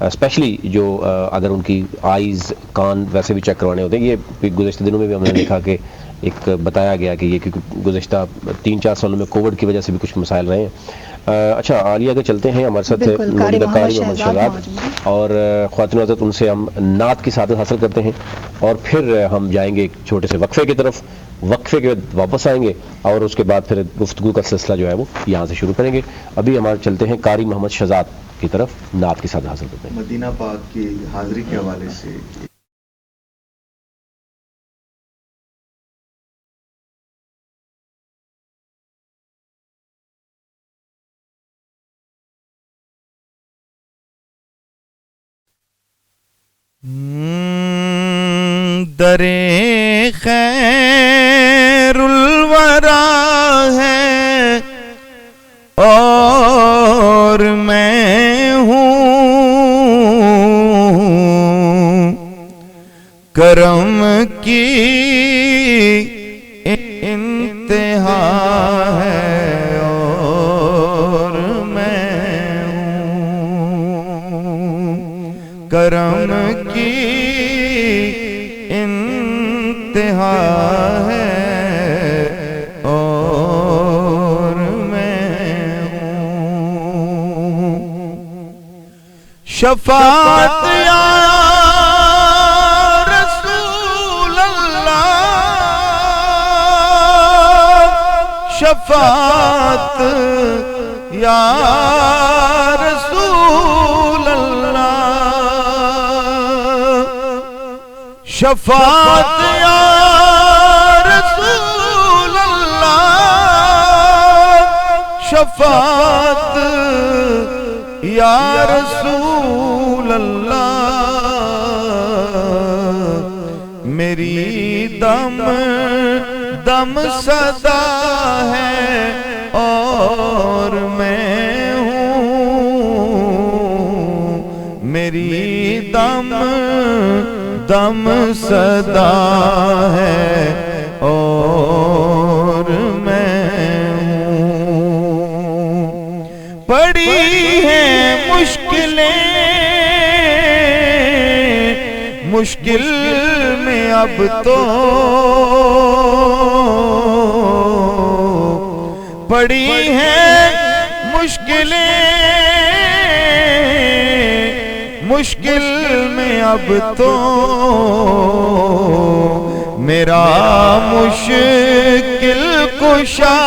اسپیشلی جو اگر ان کی آئیز, کان ویسے بھی چیک کروانے ہوتے ہیں. یہ گزشتہ دنوں میں بھی ہم نے دیکھا کہ ایک بتایا گیا کہ یہ گزشتہ 3-4 سالوں میں کووڈ کی وجہ سے بھی کچھ مسائل رہے ہیں. اچھا عالیہ کے چلتے ہیں, ہمارے ساتھ موجودہ قاری محمد شہزاد, اور خواتین حضرت ان سے ہم نعت کی سعادت حاصل کرتے ہیں, اور پھر ہم جائیں گے ایک چھوٹے سے وقفے کی طرف. وقفے کے بعد واپس آئیں گے اور اس کے بعد پھر گفتگو کا سلسلہ جو ہے وہ یہاں سے شروع کریں گے. ابھی ہمارے چلتے ہیں قاری محمد شہزاد کی طرف, نعت کی سعادت حاصل کرتے ہیں. مدینہ پاک کی حاضری کے حوالے سے درے خیر الورا ہے اور میں ہوں, کرم کی انتہا ہے اور میں ہوں, کرم کی انتہا ہے اور میں ہوں, شفاعت یا رسول اللہ, شفاعت یا رسول اللہ, شفاعت یا رسول اللہ, شفاعت یا رسول اللہ, میری دم دم صدا ہے اور میں ہوں, میری دم دم صدا ہے اور میں ہوں, پڑی ہیں مشکلیں مشکل میں اب تو, پڑی ہیں مشکلیں مشکل میں اب تو, میرا مشکل کشا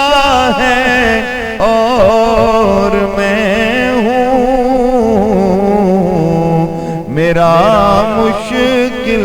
ہے اور میں ہوں, میرا مشکل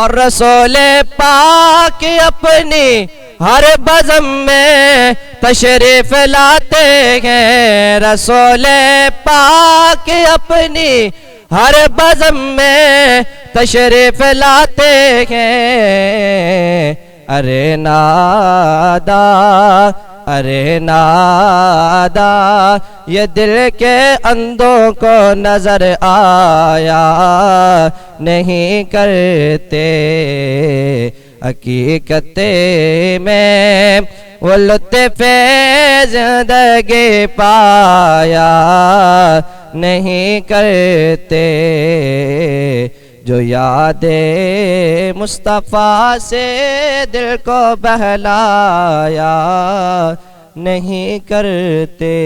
اور رسول پاک اپنی ہر بزم میں تشریف لاتے ہیں، رسول پاک اپنی ہر بزم میں تشریف لاتے ہیں۔ ارے نادا ارے نادا یہ دل کے اندھوں کو نظر آیا نہیں کرتے، حقیقت میں وہ لطف زندگی پایا نہیں کرتے، جو یاد مصطفیٰ سے دل کو بہلایا نہیں کرتے۔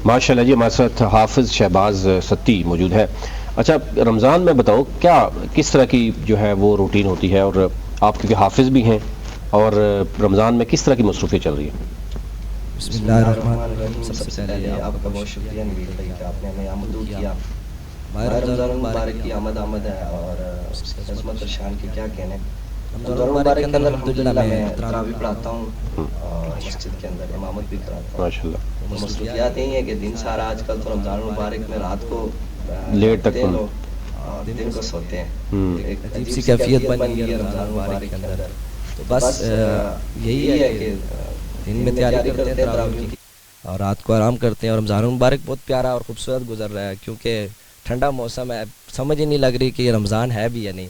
ماشاءاللہ جی، ہمارے ساتھ حافظ شہباز ستی موجود ہے۔ اچھا رمضان میں بتاؤ کیا کس طرح کی جو ہے وہ روٹین ہوتی ہے، اور آپ کیونکہ حافظ بھی ہیں، اور رمضان میں کس طرح کی مصروفیت چل رہی ہے؟ بسم اللہ الرحمن الرحیم۔ سب سے پہلے آپ کا بہت شکریہ نوید بھائی کہ آپ نے ہمیں آمدو کیا۔ ماہ رمضان المبارک کی آمد ہے، اور اس کی عظمت اور شان کی کیا کہنے۔ رمضان المبارک کے اندر الحمدللہ میں تراویح پڑھاتا ہوں اور مسجد کے اندر امامت بھی کراتا ہوں۔ ماشاءاللہ مصروفیات یہی ہیں کہ دن سارا آج کل تو رمضان المبارک میں رات کو لیٹ تک دن کو سوتے ہیں، ایک عجیب سی کیفیت بنی ہے رمضان المبارک کے اندر۔ تو بس یہی ہے کہ دن میں تیاری کرتے ہیں تراویح کی اور رات کو آرام کرتے ہیں۔ اور رمضان المبارک بہت پیارا اور خوبصورت گزر رہا ہے، کیونکہ ٹھنڈا موسم ہے، سمجھ ہی نہیں لگ رہی کہ یہ رمضان ہے بھی یا نہیں۔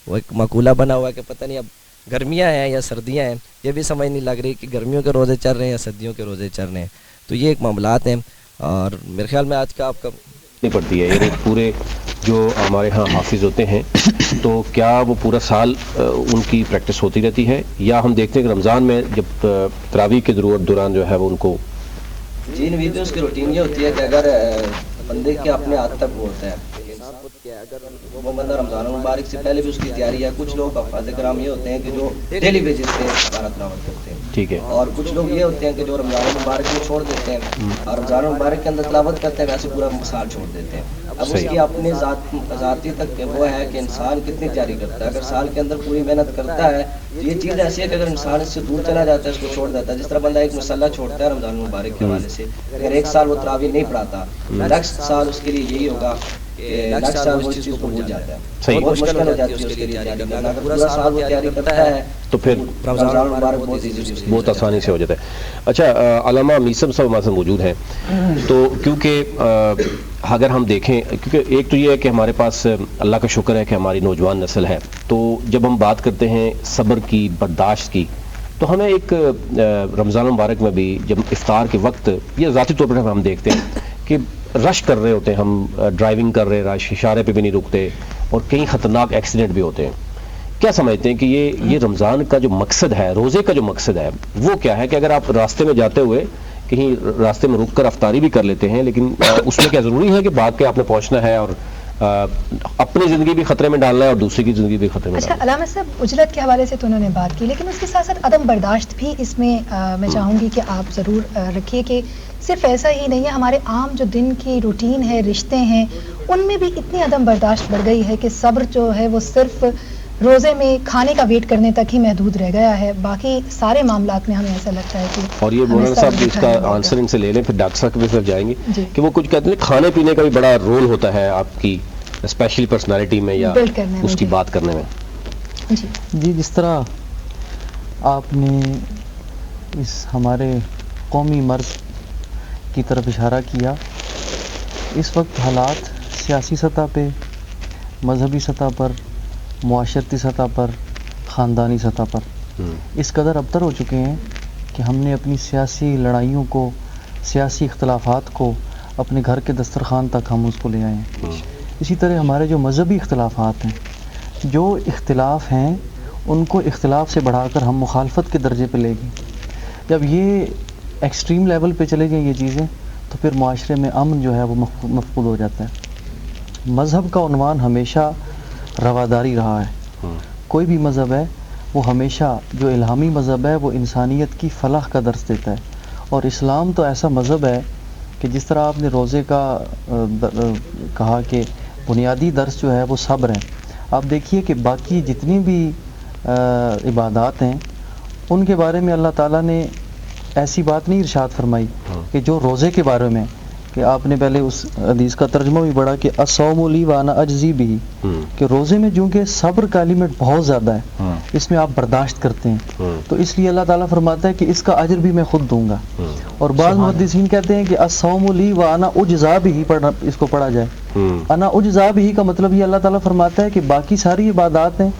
وہ ایک مقولہ بنا ہوا ہے کہ پتہ نہیں اب گرمیاں ہیں یا سردیاں ہیں، یہ بھی سمجھ نہیں لگ رہی کہ گرمیوں کے روزے چل رہے ہیں یا سردیوں کے روزے چل رہے ہیں۔ تو یہ ایک معاملات ہیں، اور میرے خیال میں آج کا آپ کا نہیں پڑتی ہے، یعنی پورے جو ہمارے ہاں حافظ ہوتے ہیں تو کیا وہ پورا سال ان کی پریکٹس ہوتی رہتی ہے، یا ہم دیکھتے ہیں کہ رمضان میں جب تراویح کے دوران جو ہے وہ ان کو جی نوید، اس کی روٹین یہ ہوتی ہے کہ اگر بندے کے اپنے ہاتھ تک وہ ہوتا ہے، اگر وہ بندہ رمضان المبارک سے پہلے بھی اس کی تیاری ہے۔ کچھ لوگ حفاظ کرام یہ ہوتے ہیں کہ جو ڈیلی بیسس پہ بارہ تلاوت کرتے ہیں، ٹھیک ہے، اور کچھ لوگ یہ ہوتے ہیں کہ جو رمضان المبارک میں چھوڑ دیتے ہیں اور رمضان المبارک کے اندر تلاوت کرتے ہیں، ویسے پورا سال چھوڑ دیتے ہیں۔ اب اس کی اپنے ذاتی تک وہ ہے کہ انسان کتنی تیاری کرتا ہے۔ اگر سال کے اندر پوری محنت کرتا ہے تو یہ چیز ایسی ہے کہ اگر انسان اس سے دور چلا جاتا ہے، اس کو چھوڑ دیتا ہے، جس طرح بندہ ایک مسلح چھوڑتا ہے رمضان المبارک کے حوالے سے، اگر ایک سال وہ تراویح نہیں پڑھاتا، نیکسٹ سال اس کے لیے یہی ہوگا کہ نیکسٹ سال وہ اس چیز کو بھول جاتا ہے، بہت مشکل ہو جاتی ہے اس کے لیے تیاری کرنا۔ اگر پورا سال وہ تیاری کرتا ہے تو پھر رمضان المبارک بہت ایزی، بہت آسانی سے ہو جاتا ہے۔ اچھا علامہ میثم صاحب ہمارے ساتھ موجود ہیں، تو کیونکہ اگر ہم دیکھیں، کیونکہ ایک تو یہ ہے کہ ہمارے پاس اللہ کا شکر ہے کہ ہماری نوجوان نسل ہے، تو جب ہم بات کرتے ہیں صبر کی، برداشت کی، تو ہمیں ایک رمضان المبارک میں بھی جب افطار کے وقت یہ ذاتی طور پر ہم دیکھتے ہیں کہ رش کر رہے ہوتے ہیں، ہم ڈرائیونگ کر رہے ہیں، رش اشارے پہ بھی نہیں رکتے، اور کئی خطرناک ایکسیڈنٹ بھی ہوتے ہیں۔ کیا سمجھتے ہیں کہ یہ رمضان کا جو مقصد ہے، روزے کا جو مقصد ہے وہ کیا ہے؟ کہ اگر آپ راستے میں جاتے ہوئے کہیں راستے میں رک کر افطاری بھی کر لیتے ہیں، لیکن اس میں کیا ضروری ہے کہ بعد کے آپ نے پہنچنا ہے اور اپنی زندگی بھی خطرے میں ڈالنا ہے اور دوسری کی زندگی بھی خطرے میں اچھا ڈالنا ہے؟ علامہ صاحب، اجرت کے حوالے سے تو انہوں نے بات کی، لیکن اس کے ساتھ ساتھ عدم برداشت بھی اس میں میں چاہوں گی کہ آپ ضرور رکھیے کہ صرف ایسا ہی نہیں ہے، ہمارے عام جو دن کی روٹین ہے، رشتے ہیں، ان میں بھی اتنی عدم برداشت بڑھ گئی ہے کہ صبر جو ہے وہ صرف روزے میں کھانے کا ویٹ کرنے تک ہی محدود رہ گیا ہے، باقی سارے معاملات میں ہمیں ایسا لگتا ہے کہ اور یہ مولانا صاحب اس کا آنسر ان سے لے لیں، پھر ڈاکٹر صاحب کی طرف جائیں گے جی، کہ وہ کچھ کہتے ہیں کھانے پینے کا بھی بڑا رول ہوتا ہے آپ کی اسپیشلی پرسنالٹی میں یا اس کی بات کرنے میں۔ جی، جس طرح آپ نے اس ہمارے قومی مرض کی طرف اشارہ کیا، اس وقت حالات سیاسی سطح پہ، مذہبی سطح پر، معاشرتی سطح پر، خاندانی سطح پر اس قدر ابتر ہو چکے ہیں کہ ہم نے اپنی سیاسی لڑائیوں کو، سیاسی اختلافات کو اپنے گھر کے دسترخوان تک ہم اس کو لے آئے ہیں۔ اسی طرح ہمارے جو مذہبی اختلافات ہیں، جو اختلاف ہیں ان کو اختلاف سے بڑھا کر ہم مخالفت کے درجے پہ لے گئے۔ جب یہ ایکسٹریم لیول پہ چلے گئے یہ چیزیں، تو پھر معاشرے میں امن جو ہے وہ مفقود ہو جاتا ہے۔ مذہب کا عنوان ہمیشہ رواداری رہا ہے، کوئی بھی مذہب ہے وہ ہمیشہ جو الہامی مذہب ہے وہ انسانیت کی فلاح کا درس دیتا ہے، اور اسلام تو ایسا مذہب ہے کہ جس طرح آپ نے روزے کا کہا کہ بنیادی درس جو ہے وہ صبر ہے۔ آپ دیکھیے کہ باقی جتنی بھی عبادات ہیں ان کے بارے میں اللہ تعالیٰ نے ایسی بات نہیں ارشاد فرمائی کہ جو روزے کے بارے میں، کہ آپ نے پہلے اس حدیث کا ترجمہ بھی پڑھا کہ الصوم لی وانا اجزی بھی، کہ روزے میں چونکہ صبر کا ایلیمنٹ بہت زیادہ ہے، اس میں آپ برداشت کرتے ہیں، تو اس لیے اللہ تعالیٰ فرماتا ہے کہ اس کا اجر بھی میں خود دوں گا. اور بعض محدثین کہتے ہیں کہ الصوم لی وانا اجزا بھی اس کو پڑھا جائے. انا اجزا بھی کا مطلب یہ اللہ تعالیٰ فرماتا ہے کہ باقی ساری عبادات ہیں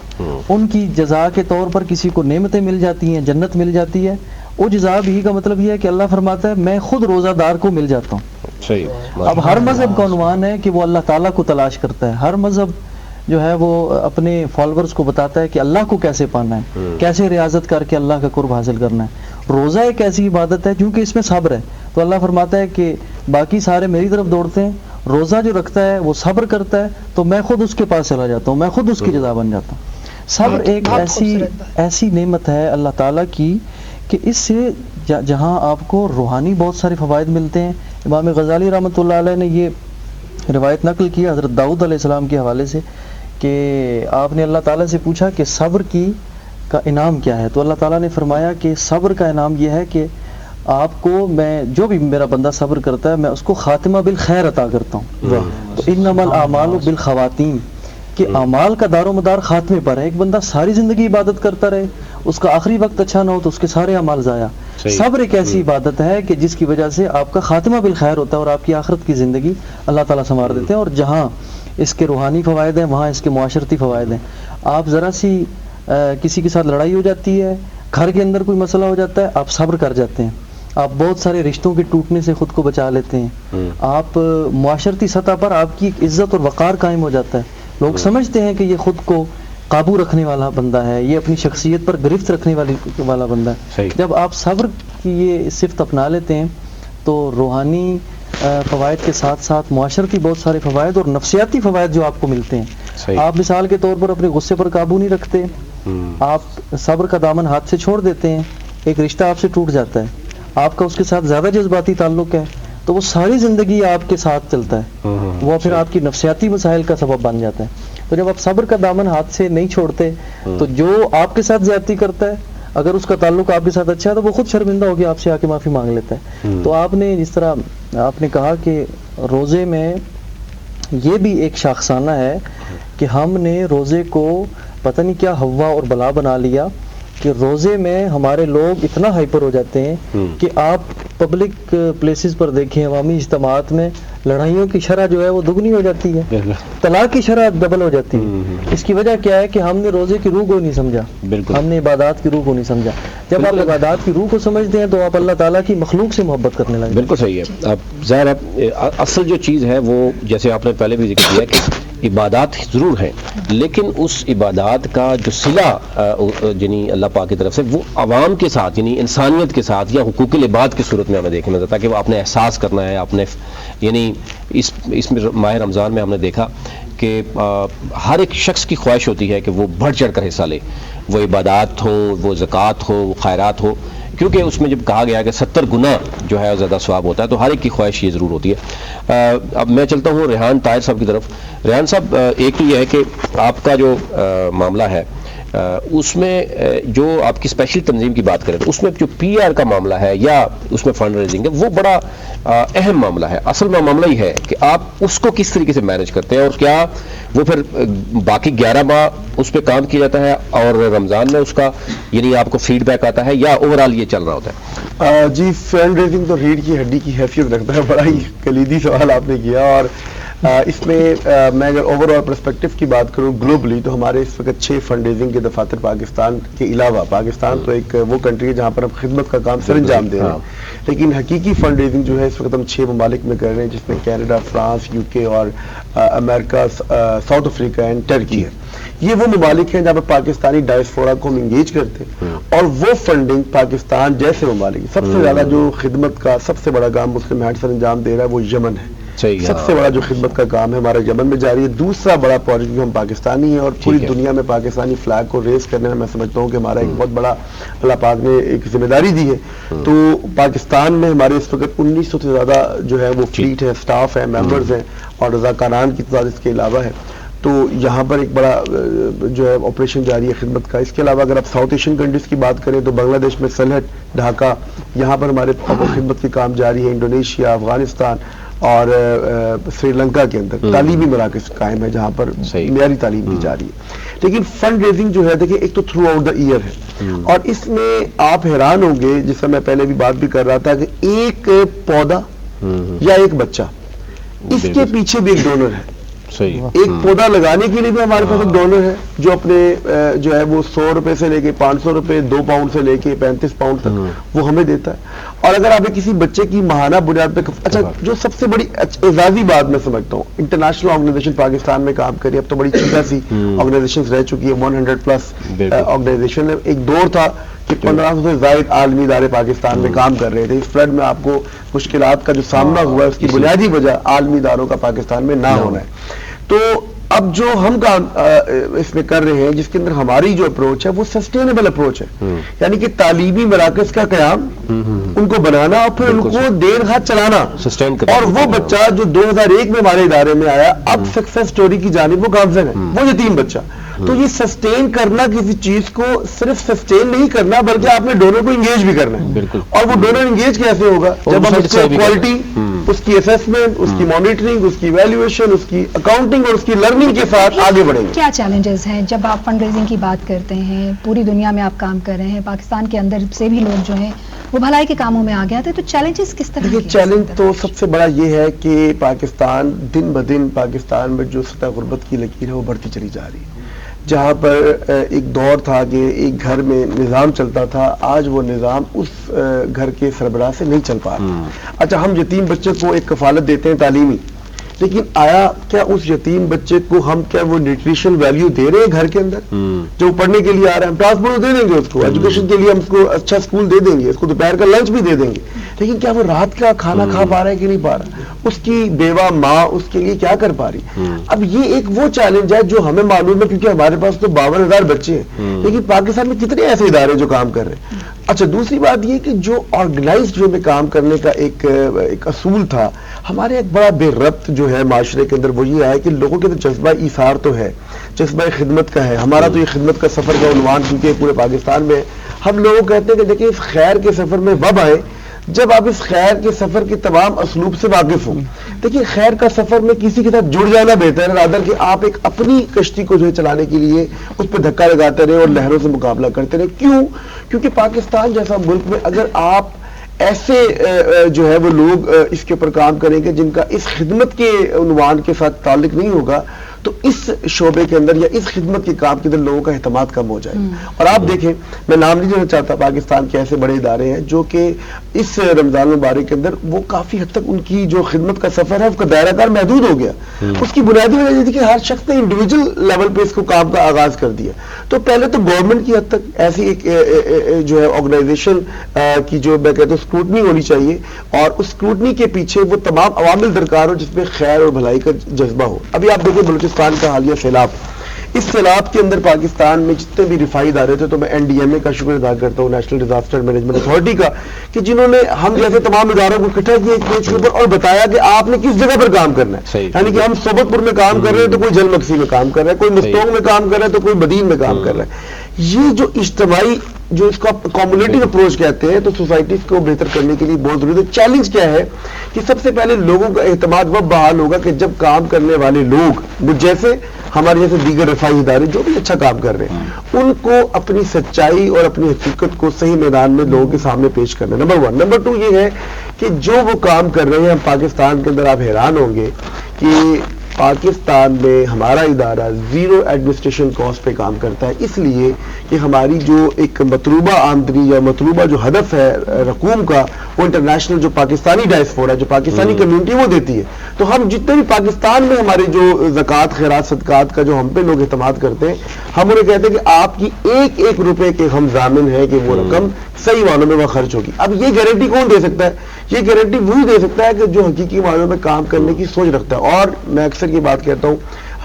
ان کی جزا کے طور پر کسی کو نعمتیں مل جاتی ہیں، جنت مل جاتی ہے. اجزا بھی کا مطلب یہ ہے کہ اللہ فرماتا ہے میں خود روزہ دار کو مل جاتا ہوں. اب ہر مذہب کا عنوان ہے کہ وہ اللہ تعالیٰ کو تلاش کرتا ہے. ہر مذہب جو ہے وہ اپنے فالوورز کو بتاتا ہے کہ اللہ کو کیسے پانا ہے، کیسے ریاضت کر کے اللہ کا قرب حاصل کرنا ہے. روزہ ایک ایسی عبادت ہے چونکہ اس میں صبر ہے، تو اللہ فرماتا ہے کہ باقی سارے میری طرف دوڑتے ہیں، روزہ جو رکھتا ہے وہ صبر کرتا ہے تو میں خود اس کے پاس چلا جاتا ہوں، میں خود اس کی جزا بن جاتا ہوں. صبر ایک ایسی نعمت ہے اللہ تعالیٰ کی کہ اس سے جہاں آپ کو روحانی بہت سارے فوائد ملتے ہیں. امام غزالی رحمۃ اللہ علیہ نے یہ روایت نقل کی حضرت داؤد علیہ السلام کے حوالے سے کہ آپ نے اللہ تعالیٰ سے پوچھا کہ صبر کا انعام کیا ہے، تو اللہ تعالیٰ نے فرمایا کہ صبر کا انعام یہ ہے کہ آپ کو میں جو بھی میرا بندہ صبر کرتا ہے میں اس کو خاتمہ بالخیر عطا کرتا ہوں. تو انما الاعمال بالخواتیم، کہ اعمال کا دار و مدار خاتمے پر ہے. ایک بندہ ساری زندگی عبادت کرتا رہے، اس کا آخری وقت اچھا نہ ہو تو اس کے سارے اعمال ضائع. صبر ایک ایسی عبادت ہے کہ جس کی وجہ سے آپ کا خاتمہ بالخیر ہوتا ہے اور آپ کی آخرت کی زندگی اللہ تعالیٰ سنوار دیتے ہیں. اور جہاں اس کے روحانی فوائد ہیں وہاں اس کے معاشرتی فوائد ہیں. آپ ذرا سی کسی کے ساتھ لڑائی ہو جاتی ہے، گھر کے اندر کوئی مسئلہ ہو جاتا ہے، آپ صبر کر جاتے ہیں، آپ بہت سارے رشتوں کے ٹوٹنے سے خود کو بچا لیتے ہیں. آپ معاشرتی سطح پر آپ کی ایک عزت اور وقار قائم ہو جاتا ہے. لوگ سمجھتے ہیں کہ یہ خود کو قابو رکھنے والا بندہ ہے، یہ اپنی شخصیت پر گرفت رکھنے والا بندہ ہے. جب آپ صبر کی یہ صفت اپنا لیتے ہیں تو روحانی فوائد کے ساتھ ساتھ معاشرتی بہت سارے فوائد اور نفسیاتی فوائد جو آپ کو ملتے ہیں. آپ مثال کے طور پر اپنے غصے پر قابو نہیں رکھتے، آپ صبر کا دامن ہاتھ سے چھوڑ دیتے ہیں، ایک رشتہ آپ سے ٹوٹ جاتا ہے، آپ کا اس کے ساتھ زیادہ جذباتی تعلق ہے تو وہ ساری زندگی آپ کے ساتھ چلتا ہے، وہ پھر آپ کی نفسیاتی مسائل کا سبب بن جاتا ہے. تو جب آپ صبر کا دامن ہاتھ سے نہیں چھوڑتے تو جو آپ کے ساتھ زیادتی کرتا ہے اگر اس کا تعلق آپ کے ساتھ اچھا ہے تو وہ خود شرمندہ ہو کے آپ سے آ کے معافی مانگ لیتا ہے. تو آپ نے جس طرح آپ نے کہا کہ روزے میں یہ بھی ایک شاخسانہ ہے کہ ہم نے روزے کو پتہ نہیں کیا ہوا اور بلا بنا لیا کہ روزے میں ہمارے لوگ اتنا ہائپر ہو جاتے ہیں کہ آپ پبلک پلیسز پر دیکھیں، عوامی اجتماعات میں لڑائیوں کی شرح جو ہے وہ دگنی ہو جاتی ہے، طلاق کی شرح ڈبل ہو جاتی ہے. اس کی وجہ کیا ہے کہ ہم نے روزے کی روح کو نہیں سمجھا، ہم نے عبادات کی روح کو نہیں سمجھا. جب آپ عبادات کی روح کو سمجھتے ہیں تو آپ اللہ تعالیٰ کی مخلوق سے محبت کرنے لگے. بالکل صحیح ہے. ظاہر ہے اصل جو چیز ہے وہ جیسے آپ نے پہلے بھی ذکر کیا کہ عبادات ضرور ہیں لیکن اس عبادات کا جو صلہ یعنی اللہ پاک کی طرف سے وہ عوام کے ساتھ یعنی انسانیت کے ساتھ یا حقوق العباد کی صورت میں ہمیں دیکھنے میں تاکہ وہ آپ نے احساس کرنا ہے. آپ نے یعنی اس میں ماہ رمضان میں ہم نے دیکھا کہ ہر ایک شخص کی خواہش ہوتی ہے کہ وہ بڑھ چڑھ کر حصہ لے، وہ عبادات ہوں، وہ زکوٰۃ ہو، وہ خیرات ہو، کیونکہ اس میں جب کہا گیا کہ 70 گنا جو ہے زیادہ ثواب ہوتا ہے تو ہر ایک کی خواہش یہ ضرور ہوتی ہے. اب میں چلتا ہوں ریحان طاہر صاحب کی طرف. ریحان صاحب ایک تو یہ ہے کہ آپ کا جو معاملہ ہے اس میں جو آپ کی اسپیشل تنظیم کی بات کریں تو اس میں جو پی آر کا معاملہ ہے یا اس میں فنڈ ریزنگ ہے وہ بڑا اہم معاملہ ہے. اصل معاملہ یہ ہے کہ آپ اس کو کس طریقے سے مینج کرتے ہیں اور کیا وہ پھر باقی 11 ماہ اس پہ کام کیا جاتا ہے اور رمضان میں اس کا یعنی آپ کو فیڈ بیک آتا ہے یا اوور آل یہ چل رہا ہوتا ہے؟ جی فنڈ ریزنگ تو ریڑھ کی ہڈی کی حیثیت رکھتا ہے. بڑا ہی کلیدی سوال آپ نے کیا. اور اس میں میں اگر اوور آل پرسپیکٹو کی بات کروں گلوبلی تو ہمارے اس وقت 6 فنڈ ریزنگ کے دفاتر پاکستان کے علاوہ، پاکستان تو ایک وہ کنٹری ہے جہاں پر ہم خدمت کا کام سر انجام دے رہے ہیں لیکن حقیقی فنڈ ریزنگ جو ہے اس وقت ہم 6 ممالک میں کر رہے ہیں جس میں کینیڈا، فرانس، UK اور امریکہ، ساؤتھ افریقہ اینڈ ٹرکی ہے. یہ وہ ممالک ہیں جہاں پر پاکستانی ڈائسپورا کو ہم انگیج کرتے ہیں اور وہ فنڈنگ پاکستان جیسے ممالک سب سے زیادہ جو خدمت کا سب سے بڑا کام مسلم ہیڈ سر انجام دے رہا ہے وہ یمن ہے. سب سے بڑا جو خدمت کا کام ہے ہمارا یمن میں جاری ہے. دوسرا بڑا پروجیکٹ جو ہم پاکستانی ہیں اور پوری دنیا میں پاکستانی فلیگ کو ریز کرنے میں سمجھتا ہوں کہ ہمارا ایک بہت بڑا اللہ پاک نے ایک ذمہ داری دی ہے. تو پاکستان میں ہمارے اس وقت 1900 سے زیادہ جو ہے وہ فلیٹ ہے، سٹاف ہے، ممبرز ہیں اور رضاکاران کی تعداد اس کے علاوہ ہے. تو یہاں پر ایک بڑا جو ہے آپریشن جاری ہے خدمت کا. اس کے علاوہ اگر آپ ساؤتھ ایشین کنٹریز کی بات کریں تو بنگلہ دیش میں سلہٹ, ڈھاکہ, یہاں پر ہمارے خدمت کے کام جاری ہے. انڈونیشیا, افغانستان اور سری لنکا کے اندر تعلیمی مراکز قائم ہے جہاں پر معیاری تعلیم دی جا رہی ہے. لیکن فنڈ ریزنگ جو ہے دیکھیں ایک تو تھرو آؤٹ دا ایئر ہے, اور اس میں آپ حیران ہوں گے, جس سے میں پہلے بھی بات بھی کر رہا تھا, کہ ایک پودا یا ایک بچہ, اس کے پیچھے بھی ایک ڈونر ہے. ایک پودا لگانے کے لیے بھی ہمارے پاس ایک ڈونر ہے جو اپنے جو ہے وہ 100 روپے سے لے کے 500 روپے, 2 پاؤنڈ سے لے کے 35 پاؤنڈ تک وہ ہمیں دیتا ہے. اور اگر آپ کسی بچے کی ماہانہ بنیاد پہ, اچھا جو سب سے بڑی اعزازی بات میں سمجھتا ہوں, انٹرنیشنل آرگنائزیشن پاکستان میں کام کری, اب تو بڑی چھوٹا سی آرگنائزیشن رہ چکی ہے, 100+ آرگنائزیشن. ایک دور تھا کہ 1500 سے زائد عالمی ادارے پاکستان میں کام کر رہے تھے. اس فلڈ میں آپ کو مشکلات کا جو سامنا ہوا ہے اس کی بنیادی وجہ عالمی اداروں کا پاکستان میں نہ ہونا ہے. تو اب جو ہم کام اس میں کر رہے ہیں, جس کے اندر ہماری جو اپروچ ہے وہ سسٹینیبل اپروچ ہے, یعنی کہ تعلیمی مراکز کا قیام, ان کو بنانا اور پھر ان کو دیر ہاتھ چلانا. اور وہ بچہ جو 2001 میں ہمارے ادارے میں آیا, اب سکسیس سٹوری کی جانب وہ گامزن ہے, وہ یتیم بچہ. تو یہ سسٹین کرنا کسی چیز کو صرف سسٹین نہیں کرنا, بلکہ آپ نے ڈونر کو انگیج بھی کرنا ہے. اور وہ ڈونر انگیج کیسے ہوگا؟ جب ہم اس کی کوالٹی, اس کی اسیسمنٹ, اس کی مانیٹرنگ, اس کی ویلیویشن, اس کی اکاؤنٹنگ اور اس کی لرننگ کے ساتھ آگے بڑھیں گے. کیا چیلنجز ہیں جب آپ فنڈ ریزنگ کی بات کرتے ہیں؟ پوری دنیا میں آپ کام کر رہے ہیں, پاکستان کے اندر سے بھی لوگ جو ہیں وہ بھلائی کے کاموں میں آگے آتے ہیں, تو چیلنجز کس طرح کے؟ چیلنج تو سب سے بڑا یہ ہے کہ پاکستان دن بدن پاکستان میں جو سطح غربت کی لکیر ہے وہ بڑھتی چلی جا رہی ہے. جہاں پر ایک دور تھا کہ ایک گھر میں نظام چلتا تھا, آج وہ نظام اس گھر کے سربراہ سے نہیں چل پا رہا. اچھا, ہم یتیم بچے کو ایک کفالت دیتے ہیں تعلیمی, لیکن آیا کیا اس یتیم بچے کو ہم کیا وہ نیوٹریشن ویلیو دے رہے ہیں گھر کے اندر جو پڑھنے کے لیے آ رہا ہے؟ ہم ٹرانسپورٹ دے دیں گے اس کو, ایجوکیشن کے لیے ہم اس کو اچھا اسکول دے دیں گے, اس کو دوپہر کا لنچ بھی دے دیں گے, لیکن کیا وہ رات کا کھانا کھا پا رہا ہے کہ نہیں پا رہا؟ اس کی بیوہ ماں اس کے لیے کیا کر پا رہی؟ اب یہ ایک وہ چیلنج ہے جو ہمیں معلوم ہے, کیونکہ ہمارے پاس تو 52,000 بچے ہیں, لیکن پاکستان میں کتنے ایسے ادارے جو کام کر رہے ہیں. اچھا, دوسری بات یہ کہ جو آرگنائزڈ وے میں کام کرنے کا ایک اصول تھا ہمارے, ایک بڑا بے ربط جو ہے معاشرے کے اندر, وہ یہ ہے کہ لوگوں کے تو جذبہ ایثار تو ہے, جذبہ خدمت کا ہے. ہمارا تو یہ خدمت کا سفر کا عنوان کیونکہ پورے پاکستان میں ہم لوگوں کہتے ہیں کہ دیکھیں اس خیر کے سفر میں وب آئے جب آپ اس خیر کے سفر کے تمام اسلوب سے واقف ہوں. دیکھیے خیر کا سفر میں کسی کے ساتھ جڑ جانا بہتر ہے رادر کہ آپ ایک اپنی کشتی کو جو ہے چلانے کے لیے اس پہ دھکا لگاتے رہے اور لہروں سے مقابلہ کرتے رہے. کیوں؟ کیونکہ پاکستان جیسا ملک میں اگر آپ ایسے جو ہے وہ لوگ اس کے اوپر کام کریں گے جن کا اس خدمت کے عنوان کے ساتھ تعلق نہیں ہوگا, تو اس شعبے کے اندر یا اس خدمت کے کام کے اندر لوگوں کا اعتماد کم ہو جائے. اور آپ دیکھیں, میں نام نہیں لینا چاہتا, پاکستان کے ایسے بڑے ادارے ہیں جو کہ اس رمضان المبارک کے اندر وہ کافی حد تک ان کی جو خدمت کا سفر ہے اس کا دائرہ کار محدود ہو گیا. اس کی بنیادی وجہ یہ تھی کہ ہر شخص نے انڈیویجول لیول پہ اس کو کام کا آغاز کر دیا. تو پہلے تو گورنمنٹ کی حد تک ایسی ایک جو ہے آرگنائزیشن کی جو میں کہتا ہوں اسکروٹنی ہونی چاہیے, اور اس اسکروٹنی کے پیچھے وہ تمام عوامل درکار ہو جس میں خیر اور بھلائی کا جذبہ ہو. ابھی آپ دیکھیں بلوچستان کا حالیہ سیلاب, اس سیلاب کے اندر پاکستان میں جتنے بھی رفائی ادارے تھے, تو میں NDMA کا شکر ادا کرتا ہوں, نیشنل ڈیزاسٹر مینجمنٹ اتھارٹی کا, کہ جنہوں نے ہم جیسے تمام اداروں کو اکٹھا کیا ایک پیج کے اوپر اور بتایا کہ آپ نے کس جگہ پر کام کرنا ہے. یعنی کہ ہم صوبت پور میں کام کر رہے ہیں تو کوئی جل مکسی میں کام کر رہا ہے, کوئی مستونگ میں کام کر رہا ہے تو کوئی بدین میں کام کر رہا ہے. یہ جو اجتماعی جو اس کو کومولیٹو اپروچ کہتے ہیں, تو سوسائٹیز کو بہتر کرنے کے لیے بہت ضروری ہے. چیلنج کیا ہے کہ سب سے پہلے لوگوں کا اعتماد وہ بحال ہوگا کہ جب کام کرنے والے لوگ مجھ جیسے ہمارے جیسے دیگر رفائی ادارے جو بھی اچھا کام کر رہے ہیں ان کو اپنی سچائی اور اپنی حقیقت کو صحیح میدان میں لوگوں کے سامنے پیش کرنا. نمبر 1. نمبر 2 یہ ہے کہ جو وہ کام کر رہے ہیں ہم پاکستان کے اندر, آپ حیران ہوں گے کہ پاکستان میں ہمارا ادارہ 0 ایڈمنسٹریشن کاسٹ پہ کام کرتا ہے, اس لیے کہ ہماری جو ایک مطلوبہ آمدنی یا مطلوبہ جو ہدف ہے رقوم کا وہ انٹرنیشنل جو پاکستانی ڈائسپورا جو پاکستانی کمیونٹی وہ دیتی ہے. تو ہم جتنے بھی پاکستان میں ہمارے جو زکوٰۃ خیرات صدقات کا جو ہم پہ لوگ اعتماد کرتے ہیں, ہم انہیں کہتے ہیں کہ آپ کی ایک ایک روپے کے ہم ضامن ہیں کہ وہ رقم صحیح معنوں میں وہ خرچ ہوگی. اب یہ گارنٹی کون دے سکتا ہے؟ یہ گارنٹی وہی دے سکتا ہے کہ جو حقیقی معنوں میں کام کرنے کی سوچ رکھتا ہے. اور میں اکثر یہ بات کہتا ہوں,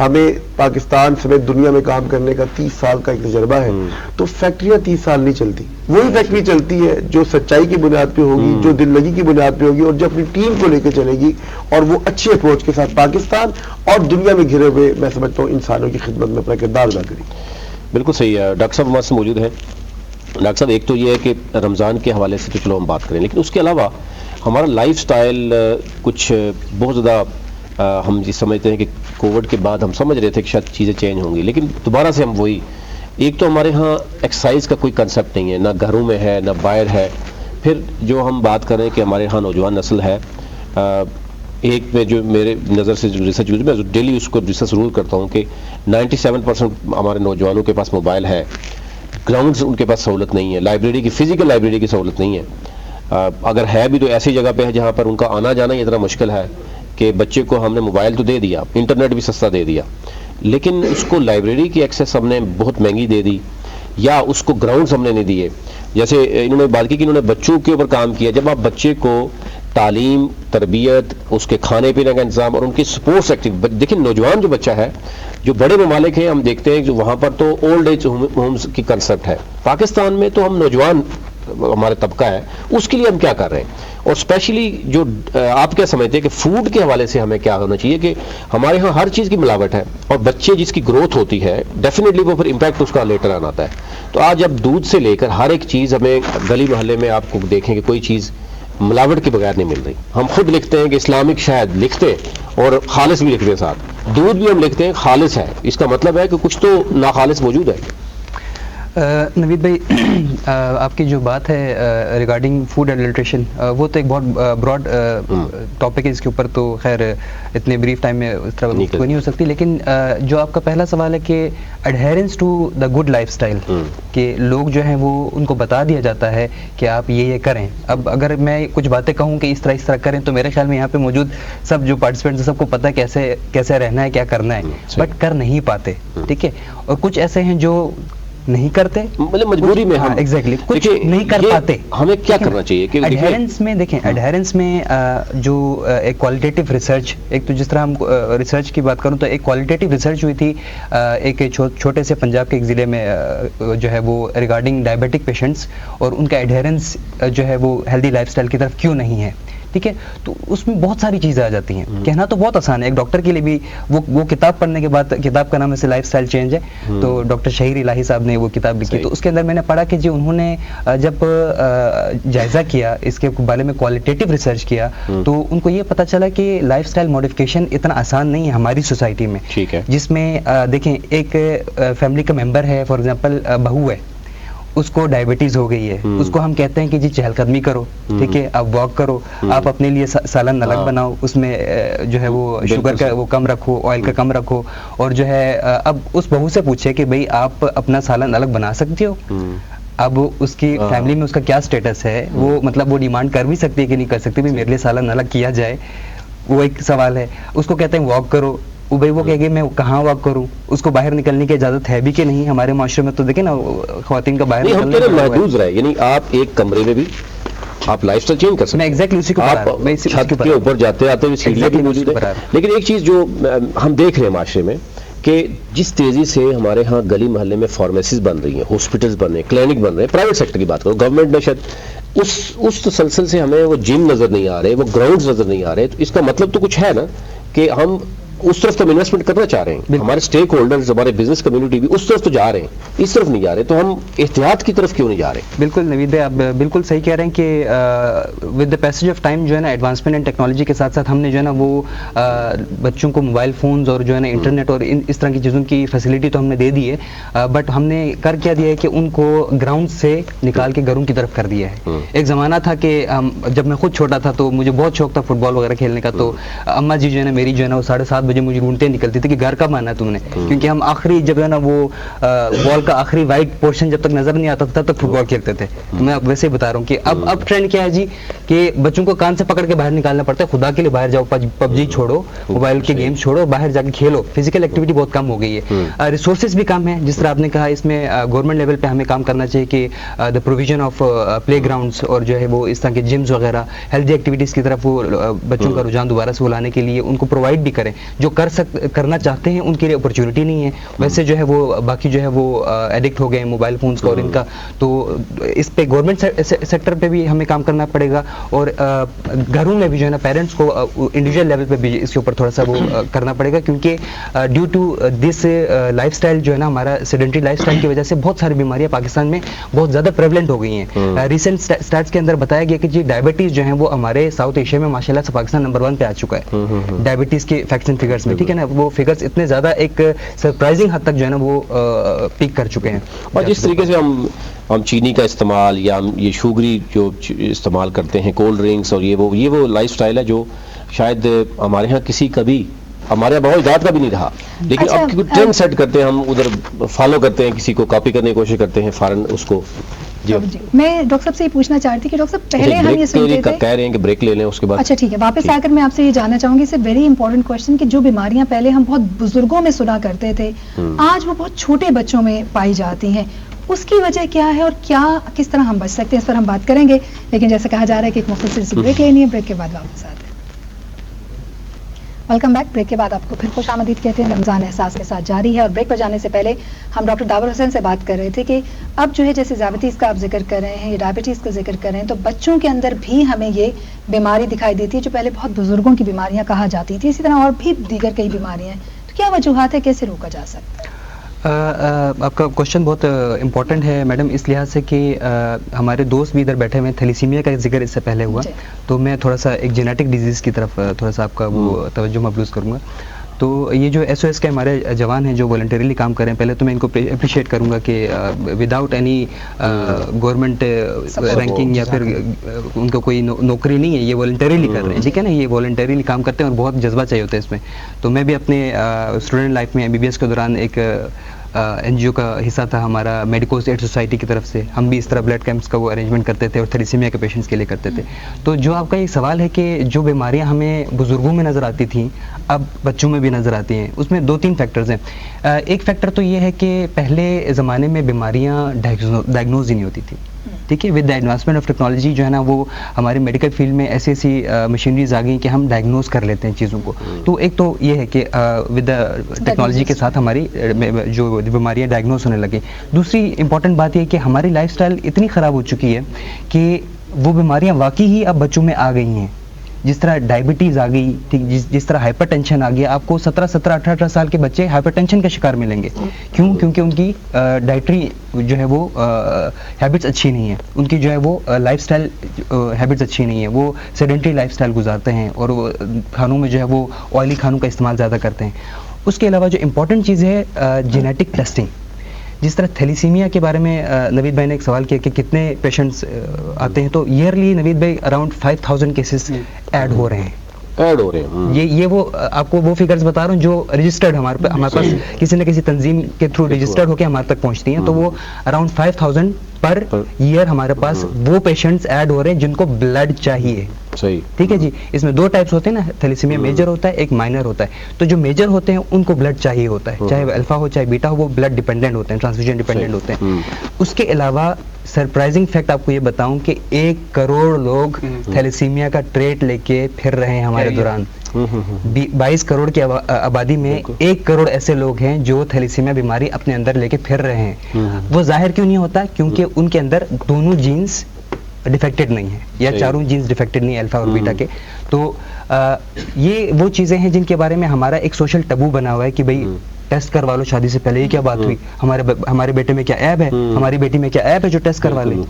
ہمیں پاکستان سمیت دنیا میں کام کرنے کا 30 سال کا ایک تجربہ ہے، تو فیکٹریاں 30 سال نہیں چلتی. وہی فیکٹری چلتی ہے جو سچائی کی بنیاد پہ ہوگی، جو دل لگی کی بنیاد پہ ہوگی، اور جو اپنی ٹیم کو لے کے چلے گی اور وہ اچھی اپروچ کے ساتھ پاکستان اور دنیا میں گھرے ہوئے میں سمجھتا ہوں انسانوں کی خدمت میں اپنا کردار ادا کرے. بالکل صحیح ہے. ڈاکٹر صاحب ہمارے سے موجود ہیں. ڈاکٹر صاحب ایک تو یہ ہے کہ رمضان کے حوالے سے تو چلو ہم بات کریں، لیکن اس کے علاوہ ہمارا لائف سٹائل کچھ بہت زیادہ ہم یہ سمجھتے ہیں کہ کووڈ کے بعد ہم سمجھ رہے تھے کہ شاید چیزیں چینج ہوں گی، لیکن دوبارہ سے ہم وہی، ایک تو ہمارے ہاں ایکسرسائز کا کوئی کنسیپٹ نہیں ہے، نہ گھروں میں ہے نہ باہر ہے. پھر جو ہم بات کر رہے ہیں کہ ہمارے ہاں نوجوان نسل ہے، ایک میں جو میرے نظر سے جو ریسرچ میں ڈیلی اس کو ریسرچ ضرور کرتا ہوں کہ 97% ہمارے نوجوانوں کے پاس موبائل ہے، گراؤنڈز ان کے پاس سہولت نہیں ہے، لائبریری کی فزیکل لائبریری کی سہولت نہیں ہے. اگر ہے بھی تو ایسی جگہ پہ ہے جہاں پر ان کا آنا جانا ہی اتنا مشکل ہے کہ بچے کو ہم نے موبائل تو دے دیا، انٹرنیٹ بھی سستا دے دیا، لیکن اس کو لائبریری کی ایکسیس ہم نے بہت مہنگی دے دی، یا اس کو گراؤنڈز ہم نے نہیں دیے. جیسے انہوں نے بات کی کہ انہوں نے بچوں کے اوپر کام کیا. جب آپ بچے کو تعلیم، تربیت، اس کے کھانے پینے کا انتظام اور ان کی سپورٹس ایکٹیویٹی، دیکھیں نوجوان جو بچہ ہے، جو بڑے ممالک ہیں ہم دیکھتے ہیں کہ وہاں پر تو اولڈ ایج ہومز کی کنسیپٹ ہے. پاکستان میں تو ہم نوجوان ہمارا طبقہ ہے، اس کے لیے ہم کیا کر رہے ہیں؟ اور اسپیشلی جو آپ کیا سمجھتے ہیں کہ فوڈ کے حوالے سے ہمیں کیا ہونا چاہیے کہ ہمارے ہاں ہر چیز کی ملاوٹ ہے، اور بچے جس کی گروتھ ہوتی ہے ڈیفینیٹلی وہ پھر امپیکٹ اس کا لیٹر آن آتا ہے. تو آج اب دودھ سے لے کر ہر ایک چیز ہمیں گلی محلے میں آپ کو دیکھیں کہ کوئی چیز ملاوٹ کے بغیر نہیں مل رہی. ہم خود لکھتے ہیں کہ اسلامک شہد لکھتے ہیں اور خالص بھی لکھتے ہیں، ساتھ دودھ بھی ہم لکھتے ہیں خالص ہے. اس کا مطلب ہے کہ کچھ تو ناخالص موجود ہے. نوید بھائی، آپ کی جو بات ہے ریگارڈنگ فوڈ اینڈ نیوٹریشن، وہ تو ایک بہت براڈ ٹاپک ہے، اس کے اوپر تو خیر اتنے بریف ٹائم میں اس طرح کوئی نہیں ہو سکتی. لیکن جو آپ کا پہلا سوال ہے کہ adherence to the good lifestyle, کہ لوگ جو ہیں وہ ان کو بتا دیا جاتا ہے کہ آپ یہ کریں. اب اگر میں کچھ باتیں کہوں کہ اس طرح کریں، تو میرے خیال میں یہاں پہ موجود سب جو پارٹیسپینٹس ہیں سب کو پتہ ہے کیسے رہنا ہے، کیا کرنا ہے، بٹ کر نہیں پاتے. ٹھیک ہے، اور کچھ ایسے ہیں جو نہیں کرتے، مطلب مجبوری میں ہم ایگزیکٹلی کچھ نہیں کر پاتے. ہمیں کیا کرنا چاہیے کہ ایڈہیرنس میں دیکھیں، ایڈہیرنس میں جو ایک کوالٹیٹیو ریسرچ، ایک تو جس طرح ہم ریسرچ کی بات کروں تو ایک کوالٹیٹیو ریسرچ ہوئی تھی ایک چھوٹے سے پنجاب کے ایک ضلع میں جو ہے وہ ریگارڈنگ ڈائبیٹک پیشنٹس، اور ان کا ایڈہیرنس جو ہے وہ ہیلدی لائف اسٹائل کی طرف کیوں نہیں ہے. ٹھیک ہے، تو اس میں بہت ساری چیزیں آ جاتی ہیں. کہنا تو بہت آسان ہے، ایک ڈاکٹر کے لیے بھی وہ کتاب پڑھنے کے بعد، کتاب کا نام ہے لائف سٹائل چینج ہے، تو ڈاکٹر شہیر الہی صاحب نے وہ کتاب لکھی. تو اس کے اندر میں نے پڑھا کہ جی انہوں نے جب جائزہ کیا اس کے بارے میں، کوالٹیٹیو ریسرچ کیا، تو ان کو یہ پتہ چلا کہ لائف سٹائل موڈیفکیشن اتنا آسان نہیں ہے ہماری سوسائٹی میں. جس میں دیکھیں ایک فیملی کا ممبر ہے، فار ایگزامپل بہو ہے، اس کو ڈائبٹیز ہو گئی ہے، اس کو ہم کہتے ہیں کہ جی چہل قدمی کرو، ٹھیک ہے، آپ واک کرو، آپ اپنے لیے سالن الگ بناؤ، اس میں جو ہے وہ شوگر کا وہ کم رکھو، آئل کا کم رکھو، اور جو ہے اب اس بہو سے پوچھے کہ بھئی آپ اپنا سالن الگ بنا سکتی ہو. اب اس کی فیملی میں اس کا کیا سٹیٹس ہے، وہ مطلب وہ ڈیمانڈ کر بھی سکتی ہے کہ نہیں کر سکتی بھئی میرے لیے سالن الگ کیا جائے، وہ ایک سوال ہے. اس کو کہتے ہیں واک کرو، بھائی وہ کہے گی میں کہاں واک کروں، اس کو باہر نکلنے کی اجازت ہے بھی کہ نہیں. ہمارے معاشرے میں تو دیکھیں نا خواتین کا باہر نکلنا محدود رہے، یعنی آپ ایک کمرے میں بھی آپ لائف سٹائل چینج کر سکتے ہیں. ایگزیکٹلی اسی کو چھت کے اوپر جاتے آتے ہوئے سیڑھیاں بھی موجود ہیں. لیکن ایک چیز جو ہم دیکھ رہے ہیں معاشرے میں کہ جس تیزی سے ہمارے ہاں گلی محلے میں فارمیسیز بن رہی ہیں، ہاسپٹلز بن رہے ہیں، کلینک بن رہے ہیں، پرائیویٹ سیکٹر کی بات کرو، گورنمنٹ میں شاید اس تسلسل سے ہمیں وہ جم نظر نہیں آ رہے، وہ گراؤنڈز نظر نہیں آ رہے. تو اس کا مطلب تو کچھ ہے نا کہ ہم اس طرف تو انویسٹمنٹ کرنا چاہ رہے ہیں، ہمارے اسٹیک ہولڈرز، ہمارے بزنس کمیونٹی بھی اس طرف تو جا رہے ہیں، اس طرف نہیں جا رہے. تو ہم احتیاط کی طرف کیوں نہیں جا رہے؟ بالکل نوید بھائی، آپ بالکل صحیح کہہ رہے ہیں کہ with the passage of time جو ہے نا ایڈوانسمنٹ اینڈ ٹیکنالوجی کے ساتھ ساتھ ہم نے جو ہے نا وہ بچوں کو موبائل فونز اور جو ہے نا انٹرنیٹ اور اس طرح کی چیزوں کی فیسلٹی تو ہم نے دے دی ہے، بٹ ہم نے کر کیا دیا ہے کہ ان کو گراؤنڈ سے نکال کے گھروں کی طرف کر دیا ہے. ایک زمانہ تھا کہ جب میں خود چھوٹا تھا تو مجھے بہت شوق تھا فٹ بال وغیرہ کھیلنے کا، تو اماں جی جو ہے نا میری جو ہے نا وہ 7:30 بجے مجھے ڈھونڈتے نکلتی تھی کہ گھر کب آنا ہے تم نے، کیونکہ ہم آخری جب ہے نا وہ بال کا آخری وائٹ پورشن جب تک نظر نہیں آتا تھا تب تک فٹ بال کھیلتے تھے. میں اب ویسے ہی بتا رہا ہوں کہ اب ٹرینڈ کیا ہے جی کہ بچوں کو کان سے پکڑ کے باہر نکالنا پڑتا ہے, خدا کے لیے باہر جاؤ, پبجی چھوڑو, موبائل کے گیم چھوڑو, باہر جا کے کھیلو. فزیکل ایکٹیویٹی بہت کم ہو گئی ہے. ریسورسز بھی کم ہیں, جس طرح آپ نے کہا اس میں گورنمنٹ لیول پہ ہمیں کام کرنا چاہیے کہ the provision of play grounds اور جو ہے وہ اس طرح کے جمز وغیرہ ہیلتھی ایکٹیویٹیز کی طرف وہ بچوں کا رجحان دوبارہ سے لانے کے لیے ان کو پرووائڈ بھی کریں. جو کرنا چاہتے ہیں ان کے لیے اپرچونٹی نہیں ہے, ویسے جو ہے وہ باقی جو ہے وہ ایڈکٹ ہو گئے ہیں موبائل فونس کا اور ان کا, تو اس پہ گورنمنٹ سیکٹر پہ بھی ہمیں کام کرنا پڑے گا اور گھروں میں بھی جو ہے نا پیرنٹس کو انڈیویجول لیول پہ بھی اس کے اوپر تھوڑا سا وہ کرنا پڑے گا, کیونکہ ڈیو ٹو دس لائف اسٹائل جو ہے نا ہمارا سیڈنٹری لائف اسٹائل کی وجہ سے بہت ساری بیماریاں پاکستان میں بہت زیادہ پریولنٹ ہو گئی ہیں. ریسنٹ اسٹیٹس کے اندر بتایا گیا کہ جی ڈائبٹیز جو ہیں وہ ہمارے ساؤتھ ایشیا میں ماشاء اللہ سے پاکستان نمبر 1 پہ آ چکا ہے ڈائبٹیز کے فیکٹس اینڈ فگرس میں, ٹھیک ہے نا. وہ فگرس اتنے زیادہ ایک سرپرائزنگ حد تک جو ہے نا وہ پیک کر چکے ہیں. اور جس طریقے سے ہم چینی کا استعمال یا ہم یہ شوگری جو استعمال کرتے ہیں, کولڈ ڈرنکس اور یہ وہ لائف سٹائل ہے جو شاید ہمارے ہاں کسی کا بھی ہمارے بہت اجداد کا بھی نہیں رہا, لیکن اب کیونکہ ٹرینڈ سیٹ کرتے ہیں ہم ادھر فالو کرتے ہیں, کسی کو کاپی کرنے کی کوشش کرتے ہیں فارن اس کو. جی میں ڈاکٹر صاحب سے یہ پوچھنا چاہتی تھی کہ ڈاکٹر صاحب پہلے ہم یہ سنتے تھے, کہہ رہے ہیں کہ بریک لے لیں اس کے بعد. اچھا ٹھیک ہے, واپس آ کر میں آپ سے یہ جاننا چاہوں گی, it's a very important question کہ جو بیماریاں پہلے ہم بہت بزرگوں میں سنا کرتے تھے آج وہ بہت چھوٹے بچوں میں پائی جاتی ہیں, اس کی وجہ کیا ہے اور کس طرح ہم بچ سکتے ہیں, اس پر ہم بات کریں گے. لیکن جیسا کہا جا رہا ہے کہ ایک مختصر سی بریک لینی ہے, بریک کے بعد واپس آتے ہیں. Welcome back. بریک کے بعد آپ کو پھر خوش آمدید کہتے ہیں. رمضان احساس کے ساتھ جاری ہے, اور بریک پر جانے سے پہلے ہم ڈاکٹر داور حسین سے بات کر رہے تھے کہ اب جو ہے جیسے ذیابیطیز کا آپ ذکر کر رہے ہیں یا ڈائبٹیز کا ذکر کر رہے ہیں, تو بچوں کے اندر بھی ہمیں یہ بیماری دکھائی دیتی ہے جو پہلے بہت بزرگوں کی بیماریاں کہا جاتی تھی. اسی طرح اور بھی دیگر کئی بیماریاں ہیں, تو کیا وجوہات ہے, کیسے روکا جا سکتا ہے؟ آپ کا کوشچن بہت امپورٹنٹ ہے میڈم, اس لحاظ سے کہ ہمارے دوست بھی ادھر بیٹھے ہوئے ہیں, تھیلیسیمیا کا ذکر اس سے پہلے ہوا, تو میں تھوڑا سا ایک جینیٹک ڈیزیز کی طرف تھوڑا سا آپ کا وہ توجہ مبذول کروں گا. تو یہ جو ایس او ایس کے ہمارے جوان ہیں جو والنٹریلی کام کر رہے ہیں, پہلے تو میں ان کو اپریشیٹ کروں گا کہ وداؤٹ اینی گورنمنٹ رینکنگ یا پھر ان کو کوئی نوکری نہیں ہے, یہ والنٹریلی کر رہے ہیں, ٹھیک ہے نا, یہ والنٹریلی کام کرتے ہیں اور بہت جذبہ چاہیے ہوتا ہے اس میں. تو میں بھی اپنے اسٹوڈنٹ لائف میں MBBS کے دوران ایک NGO کا حصہ تھا ہمارا, میڈیکوز ایڈ سوسائٹی کی طرف سے, ہم بھی اس طرح بلڈ کیمپس کا وہ ارینجمنٹ کرتے تھے اور تھیلیسیمیا کے پیشنٹس کے لیے کرتے تھے. تو جو آپ کا یہ سوال ہے کہ جو بیماریاں ہمیں بزرگوں میں نظر آتی تھیں اب بچوں میں بھی نظر آتی ہیں, اس میں 2-3 فیکٹرز ہیں. ایک فیکٹر تو یہ ہے کہ پہلے زمانے میں بیماریاں ڈائگنوز ہی نہیں ہوتی تھی, ٹھیک ہے. With the advancement of technology جو ہے نا وہ ہمارے میڈیکل فیلڈ میں ایسی مشینریز آ گئی کہ ہم ڈائگنوز کر لیتے ہیں چیزوں کو. تو ایک تو یہ ہے کہ ود دا ٹیکنالوجی کے ساتھ ہماری جو بیماریاں ڈائگنوز ہونے لگیں. دوسری امپورٹنٹ بات یہ ہے کہ ہماری لائف اسٹائل اتنی خراب ہو چکی ہے کہ وہ بیماریاں واقعی ہی اب بچوں میں آ گئی ہیں. جس طرح ڈائبٹیز آ گئی, ٹھیک, جس طرح ہائپر ٹینشن آ گیا, آپ کو 17-18 سال کے بچے ہائپر ٹینشن کا شکار ملیں گے. کیوں؟ کیونکہ ان کی ڈائٹری جو ہے وہ ہیبٹس اچھی نہیں ہیں, ان کی جو ہے وہ لائف اسٹائل ہیبٹس اچھی نہیں ہیں, وہ سیڈنٹری لائف اسٹائل گزارتے ہیں اور وہ کھانوں میں جو ہے وہ آئلی کھانوں کا استعمال زیادہ کرتے ہیں. اس کے علاوہ جو امپورٹنٹ چیز ہے جینیٹک ٹیسٹنگ, جس طرح تھیلیسیمیا کے بارے میں نوید بھائی نے ایک سوال کیا کہ کتنے پیشنٹس آتے ہیں, تو ایئرلی نوید بھائی اراؤنڈ 5000 کیسز ایڈ ہو رہے ہیں. یہ وہ آپ کو وہ فگرز بتا رہا ہوں جو رجسٹرڈ ہمارے پاس کسی نہ کسی تنظیم کے تھرو رجسٹرڈ ہو کے ہمارے تک پہنچتی ہیں. تو وہ اراؤنڈ 5000 پر ایئر ہمارے پاس وہ پیشنٹس ایڈ ہو رہے ہیں جن کو بلڈ چاہیے. صحیح, ٹھیک ہے جی. اس میں 2 ٹائپس ہوتے ہیں نا, تھیلیسیمیا میجر ہوتا ہے, ایک مائنر ہوتا ہے. تو جو میجر ہوتے ہیں ان کو بلڈ چاہیے ہوتا ہے, چاہے وہ الفا ہو چاہے بیٹا ہو, وہ بلڈ ڈیپینڈنٹ ہوتے ہیں, ٹرانسفیوژن ڈیپینڈنٹ ہوتے ہیں. اس کے علاوہ سرپرائزنگ فیکٹ آپ کو یہ بتاؤں کہ 1 کروڑ لوگ تھیلیسیمیا کا ٹریٹ لے کے پھر رہے ہیں ہمارے دوران. 22 کروڑ کی آبادی میں 1 کروڑ ایسے لوگ ہیں جو تھیلیسیمیا بیماری اپنے اندر لے کے پھر رہے ہیں. وہ ظاہر کیوں نہیں ہوتا؟ کیونکہ ان کے اندر دونوں جینز ڈیفیکٹڈ نہیں ہیں یا چاروں جینز ڈیفیکٹڈ نہیں, الفا اور بیٹا کے. تو یہ وہ چیزیں ہیں جن کے بارے میں ہمارا ایک سوشل ٹبو بنا ہوا ہے کہ بھائی ٹیسٹ کروا لو شادی سے پہلے. یہ کیا بات ہوئی, ہمارے بیٹے میں کیا ایب ہے, ہماری بیٹی میں کیا ایب ہے جو ٹیسٹ کروا لیں.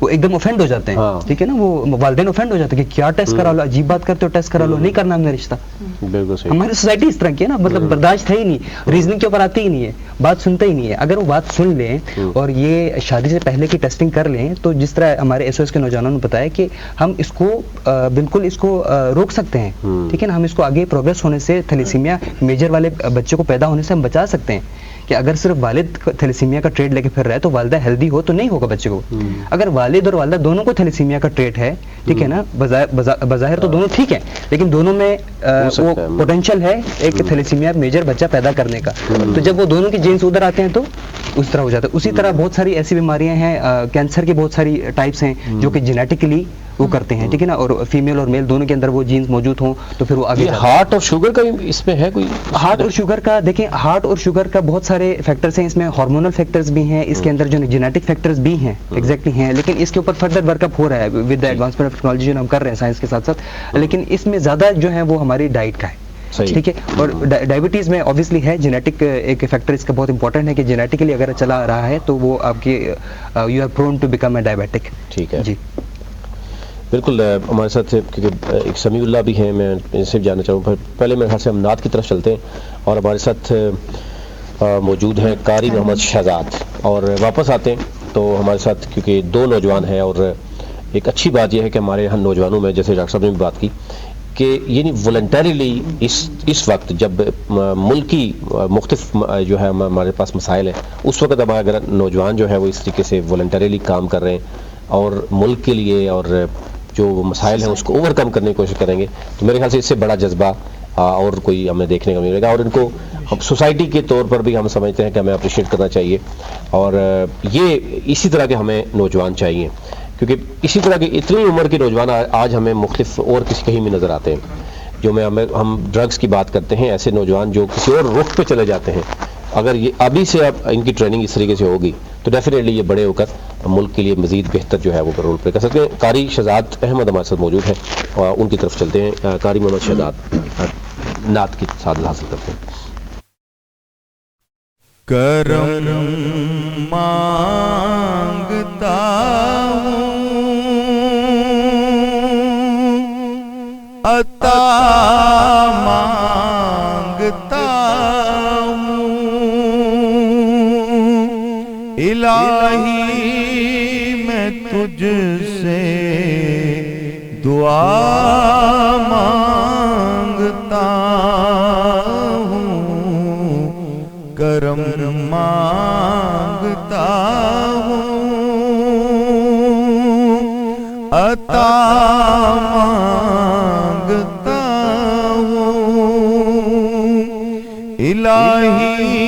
وہ ایک دم اوفینڈ ہو جاتے ہیں, ٹھیک ہے نا, وہ والدین اوفینڈ ہو جاتے ہیں کہ کیا ٹیسٹ کرا لو, عجیب بات کرتے ہو, ٹیسٹ کرا لو, نہیں کرنا ہم نے رشتہ. ہماری سوسائٹی اس طرح کی ہے نا, مطلب برداشت ہے ہی نہیں, ریزننگ کے اوپر آتی ہی نہیں ہے, بات سنتا ہی نہیں ہے. اگر وہ بات سن لیں اور یہ شادی سے پہلے کی ٹیسٹنگ کر لیں تو جس طرح ہمارے ایس او ایس کے نوجوانوں نے بتایا کہ ہم اس کو بالکل اس کو روک سکتے ہیں, ٹھیک ہے نا, ہم اس کو آگے پروگریس ہونے سے, تھیلیسیمیا میجر والے بچے کو پیدا ہونے سے ہم بچا سکتے ہیں. کہ کہ اگر صرف والد تھیلیسیمیا کا ٹریٹ لے کے پھر رہا ہے تو والدہ ہیلدی ہو تو نہیں ہوگا بچے کو. اگر والد اور والدہ دونوں کو تھیلیسیمیا کا ٹریٹ ہے, ٹھیک ہے نا, بظاہر تو دونوں ٹھیک ہیں لیکن دونوں میں وہ پوٹینشیل ہے ایک تھیلیسیمیا میجر بچہ پیدا کرنے کا, تو جب وہ دونوں کے جینز ادھر آتے ہیں تو اس طرح ہو جاتا ہے. اسی طرح بہت ساری ایسی بیماریاں ہیں, کینسر کی بہت ساری ٹائپس ہیں جو کہ جینیٹیکلی وہ کرتے ہیں, ٹھیک ہے نا, اور فیمیل اور میل دونوں کے اندر وہ جینز موجود ہوں تو پھر وہ آگے. ہارٹ اور شوگر کا اس میں ہے کوئی؟ ہارٹ اور شوگر کا دیکھیں, ہارٹ اور شوگر کا بہت سارے فیکٹرز ہیں, اس میں ہارمونل فیکٹرز بھی ہیں, اس کے اندر جو جینیٹک فیکٹرز بھی ہیں ایگزیکٹلی ہیں, لیکن اس کے اوپر فردر ورک اپ ہو رہا ہے with the advancement of technology جو ہم کر رہے ہیں سائنس کے ساتھ ساتھ, لیکن اس میں زیادہ جو ہے وہ ہماری ڈائٹ کا ہے. ٹھیک ہے, اور ڈائبٹیز میں اوبیسلی ہے جینیٹک ایک فیکٹر اس کا بہت امپورٹنٹ ہے کہ جینیٹیکلی اگر چلا رہا ہے تو وہ آپ کی you are prone to become a diabetic. ٹھیک ہے جی بالکل. ہمارے ساتھ کیونکہ ایک سمیع اللہ بھی ہیں, میں ان سے جاننا چاہوں گا. پہلے میرے خیال سے ہم نعت کی طرف چلتے ہیں, اور ہمارے ساتھ موجود ہیں قاری محمد شہزاد, اور واپس آتے ہیں تو ہمارے ساتھ کیونکہ دو نوجوان ہیں, اور ایک اچھی بات یہ ہے کہ ہمارے یہاں نوجوانوں میں جیسے ڈاکٹر صاحب نے بھی بات کی کہ یعنی والنٹریلی اس وقت جب ملکی مختلف جو ہے ہمارے پاس مسائل ہیں, اس وقت اب اگر نوجوان جو ہے وہ اس طریقے سے والنٹریلی کام کر رہے ہیں اور ملک کے لیے اور جو مسائل ہیں اس کو اوور کم کرنے کی کوشش کریں گے, تو میرے خیال سے اس سے بڑا جذبہ اور کوئی ہمیں دیکھنے کو ملے گا, اور ان کو سوسائٹی کے طور پر بھی ہم سمجھتے ہیں کہ ہمیں اپریشیٹ کرنا چاہیے, اور یہ اسی طرح کے ہمیں نوجوان چاہیے, کیونکہ اسی طرح کے اتنی عمر کے نوجوان آج ہمیں مختلف اور کسی کہیں بھی نظر آتے ہیں. جو ہم ڈرگز کی بات کرتے ہیں, ایسے نوجوان جو کسی اور رخ پہ چلے جاتے ہیں, اگر یہ ابھی سے اب ان کی ٹریننگ اس طریقے سے ہوگی تو ڈیفینیٹلی یہ بڑے ہو کر ملک کے لیے مزید بہتر جو ہے وہ رول پلے کر سکتے ہیں. قاری شہزاد احمد ہمارے ساتھ موجود ہیں, اور ان کی طرف چلتے ہیں. قاری محمد شہزاد نعت کی سعادت حاصل کرتے ہیں. کرم مانگتا ہوں, عطا مانگتا ہوں, الہی میں تجھ سے دعا مانگتا ہوں, کرم مانگتا ہوں, عطا مانگتا ہوں, الہی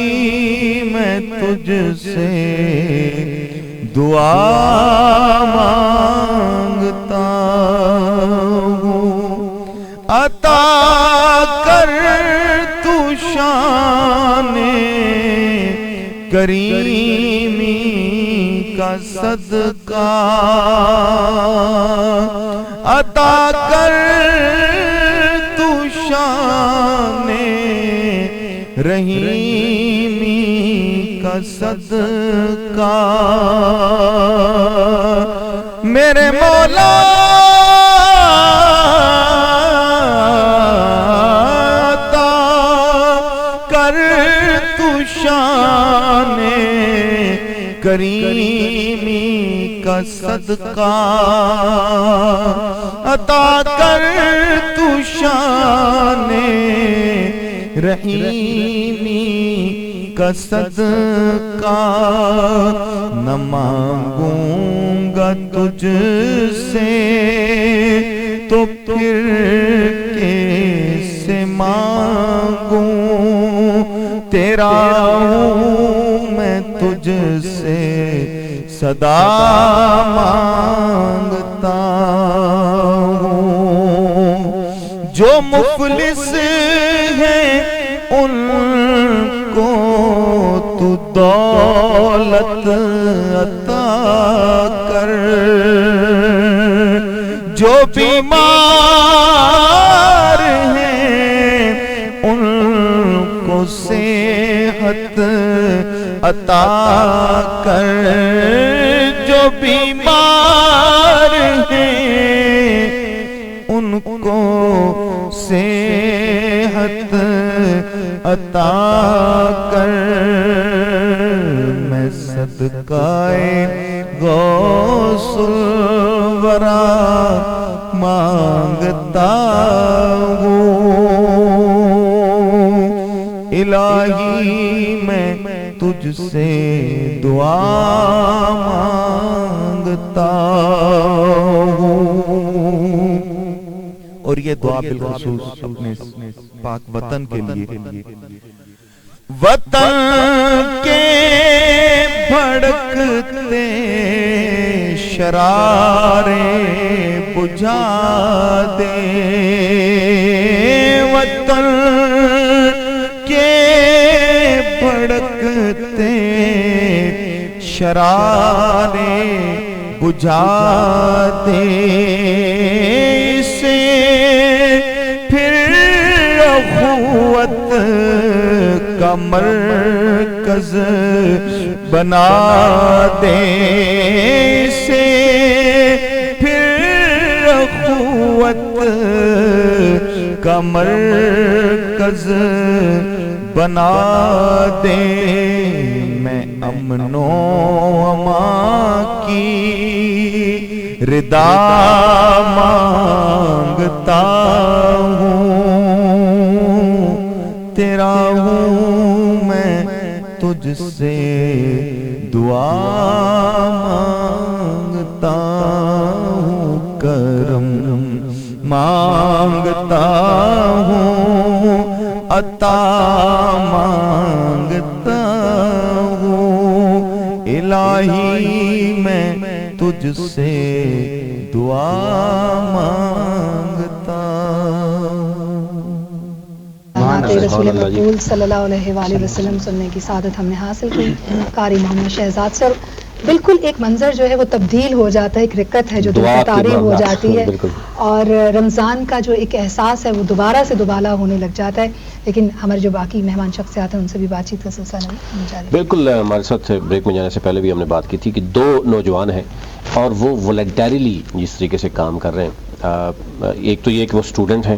میں تجھ سے دعا مانگتا ہوں, عطا کر تو شان کریمی کا صدقہ, عطا کر تو شان رحیمی کا صدقہ, میرے مولا شان کریمی کا صدقہ, عطا کر تو شان رحیمی کا صدقہ, نہ مانگوں گا تجھ سے تو پھر کیسے مانگوں, تیرا ہوں میں تجھ سے صدا مانگتا ہوں, جو مفلس ہیں ان کو تو دولت عطا کر, جو بیمار ہیں ان کو صحت عطا کر, جو بیمار ہیں ان کو صحت عطا کر, میں صدقائے غوث الورا مانگتا ہوں, الہی میں تجھ سے دعا مانگتا ہوں، اور یہ دعا بالخصوص اپنے پاک وطن کے لیے، وطن کے بھڑکتے شرارے بجھا دے، وطن کے بھڑکتے شرارے بجھا دے، اسے پھر اخوت کا مرکز بنا دے، اسے پھر اخوت کا مرکز بنا دے، میں امن و امان کی رضا مانگتا ہوں، تیرا ہوں میں تجھ سے دعا مانگتا ہوں، کرم مانگتا ہوں، عطا مانگتا ہوں، الہی میں تجھ سے دعا مانگتا رسول مقبول صلی اللہ علیہ وآلہ وسلم سننے کی سعادت ہم نے حاصل کی قاری محمد شہزاد سے، اور بالکل ایک منظر جو ہے وہ تبدیل ہو جاتا ہے، ایک رکت ہے جو دل کو طاری ہو جاتی ہے، اور رمضان کا جو ایک احساس ہے وہ دوبارہ سے دوبالا ہونے لگ جاتا ہے۔ لیکن ہمارے جو باقی مہمان شخصیات ہیں ان سے بھی بات چیت کا سلسلہ نہیں۔ بالکل، ہمارے ساتھ بریک میں جانے سے پہلے بھی ہم نے بات کی تھی کہ دو نوجوان ہیں اور وہ والنٹریلی جس طریقے سے کام کر رہے ہیں، ایک تو یہ کہ وہ اسٹوڈنٹ ہیں۔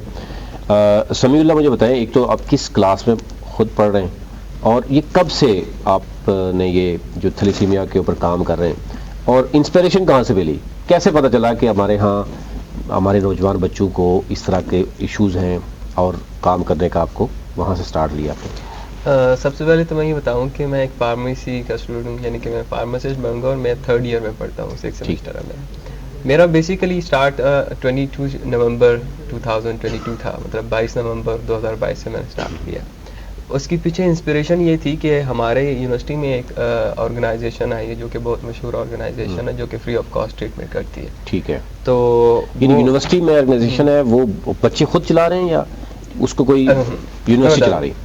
سمیع اللہ مجھے بتائیں، ایک تو آپ کس کلاس میں خود پڑھ رہے ہیں اور یہ کب سے آپ نے یہ جو تھیلیسیمیا کے اوپر کام کر رہے ہیں، اور انسپریشن کہاں سے ملی؟ کیسے پتہ چلا کہ ہمارے ہاں ہمارے نوجوان بچوں کو اس طرح کے ایشوز ہیں اور کام کرنے کا آپ کو وہاں سے سٹارٹ لیا آپ نے؟ سب سے پہلے تو میں یہ بتاؤں کہ میں ایک فارمیسی کا اسٹوڈنٹ ہوں، یعنی کہ میں فارماسسٹ بن گا اور میں 3rd ایئر میں پڑھتا ہوں، 6 سیمسٹر میں۔ میرا بیسیکلی اسٹارٹ 22 نومبر 2022 تھا، مطلب 22 نومبر 2022 سے میں نے اسٹارٹ کیا۔ اس کے پیچھے انسپریشن یہ تھی کہ ہمارے یونیورسٹی میں ایک آرگنائزیشن ہے جو کہ بہت مشہور آرگنائزیشن ہے جو کہ فری آف کاسٹ ٹریٹمنٹ کرتی ہے۔ ٹھیک ہے، تو یونیورسٹی میں آرگنائزیشن ہے، وہ بچے خود چلا رہے ہیں یا اس کو کوئی یونیورسٹی چلا رہی ہے؟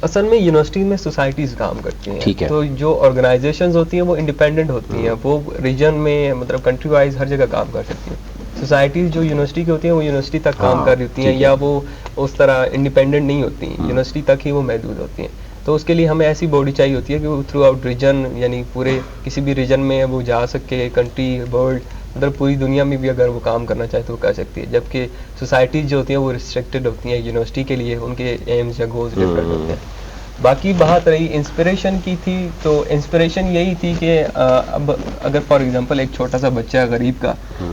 اصل میں یونیورسٹی میں سوسائٹیز کام کرتی ہیں، ٹھیک ہے، تو جو آرگنائزیشنز ہوتی ہیں وہ انڈیپینڈنٹ ہوتی ہیں، وہ ریجن میں مطلب کنٹری وائز ہر جگہ کام کر سکتی ہیں۔ سوسائٹیز جو یونیورسٹی کی ہوتی ہیں وہ یونیورسٹی تک کام کر رہی ہوتی ہیں، یا وہ اس طرح انڈیپینڈنٹ نہیں ہوتی ہیں، یونیورسٹی تک ہی وہ محدود ہوتی ہیں۔ تو اس کے لیے ہمیں ایسی باڈی چاہیے ہوتی ہے کہ وہ تھرو آؤٹ ریجن، یعنی پورے کسی بھی ریجن میں وہ جا سکے، کنٹری ورلڈ مطلب پوری دنیا میں بھی اگر وہ کام کرنا چاہے تو وہ کر سکتی ہے، جبکہ سوسائٹیز جو ہوتی ہیں وہ ریسٹرکٹڈ ہوتی ہیں یونیورسٹی کے لیے، ان کے ایمز یا گولز ڈفرینٹ ہوتے ہیں۔ باقی بات رہی انسپریشن کی تھی، تو انسپریشن یہی تھی کہ اب اگر فار ایگزامپل ایک چھوٹا سا بچہ ہے غریب کا،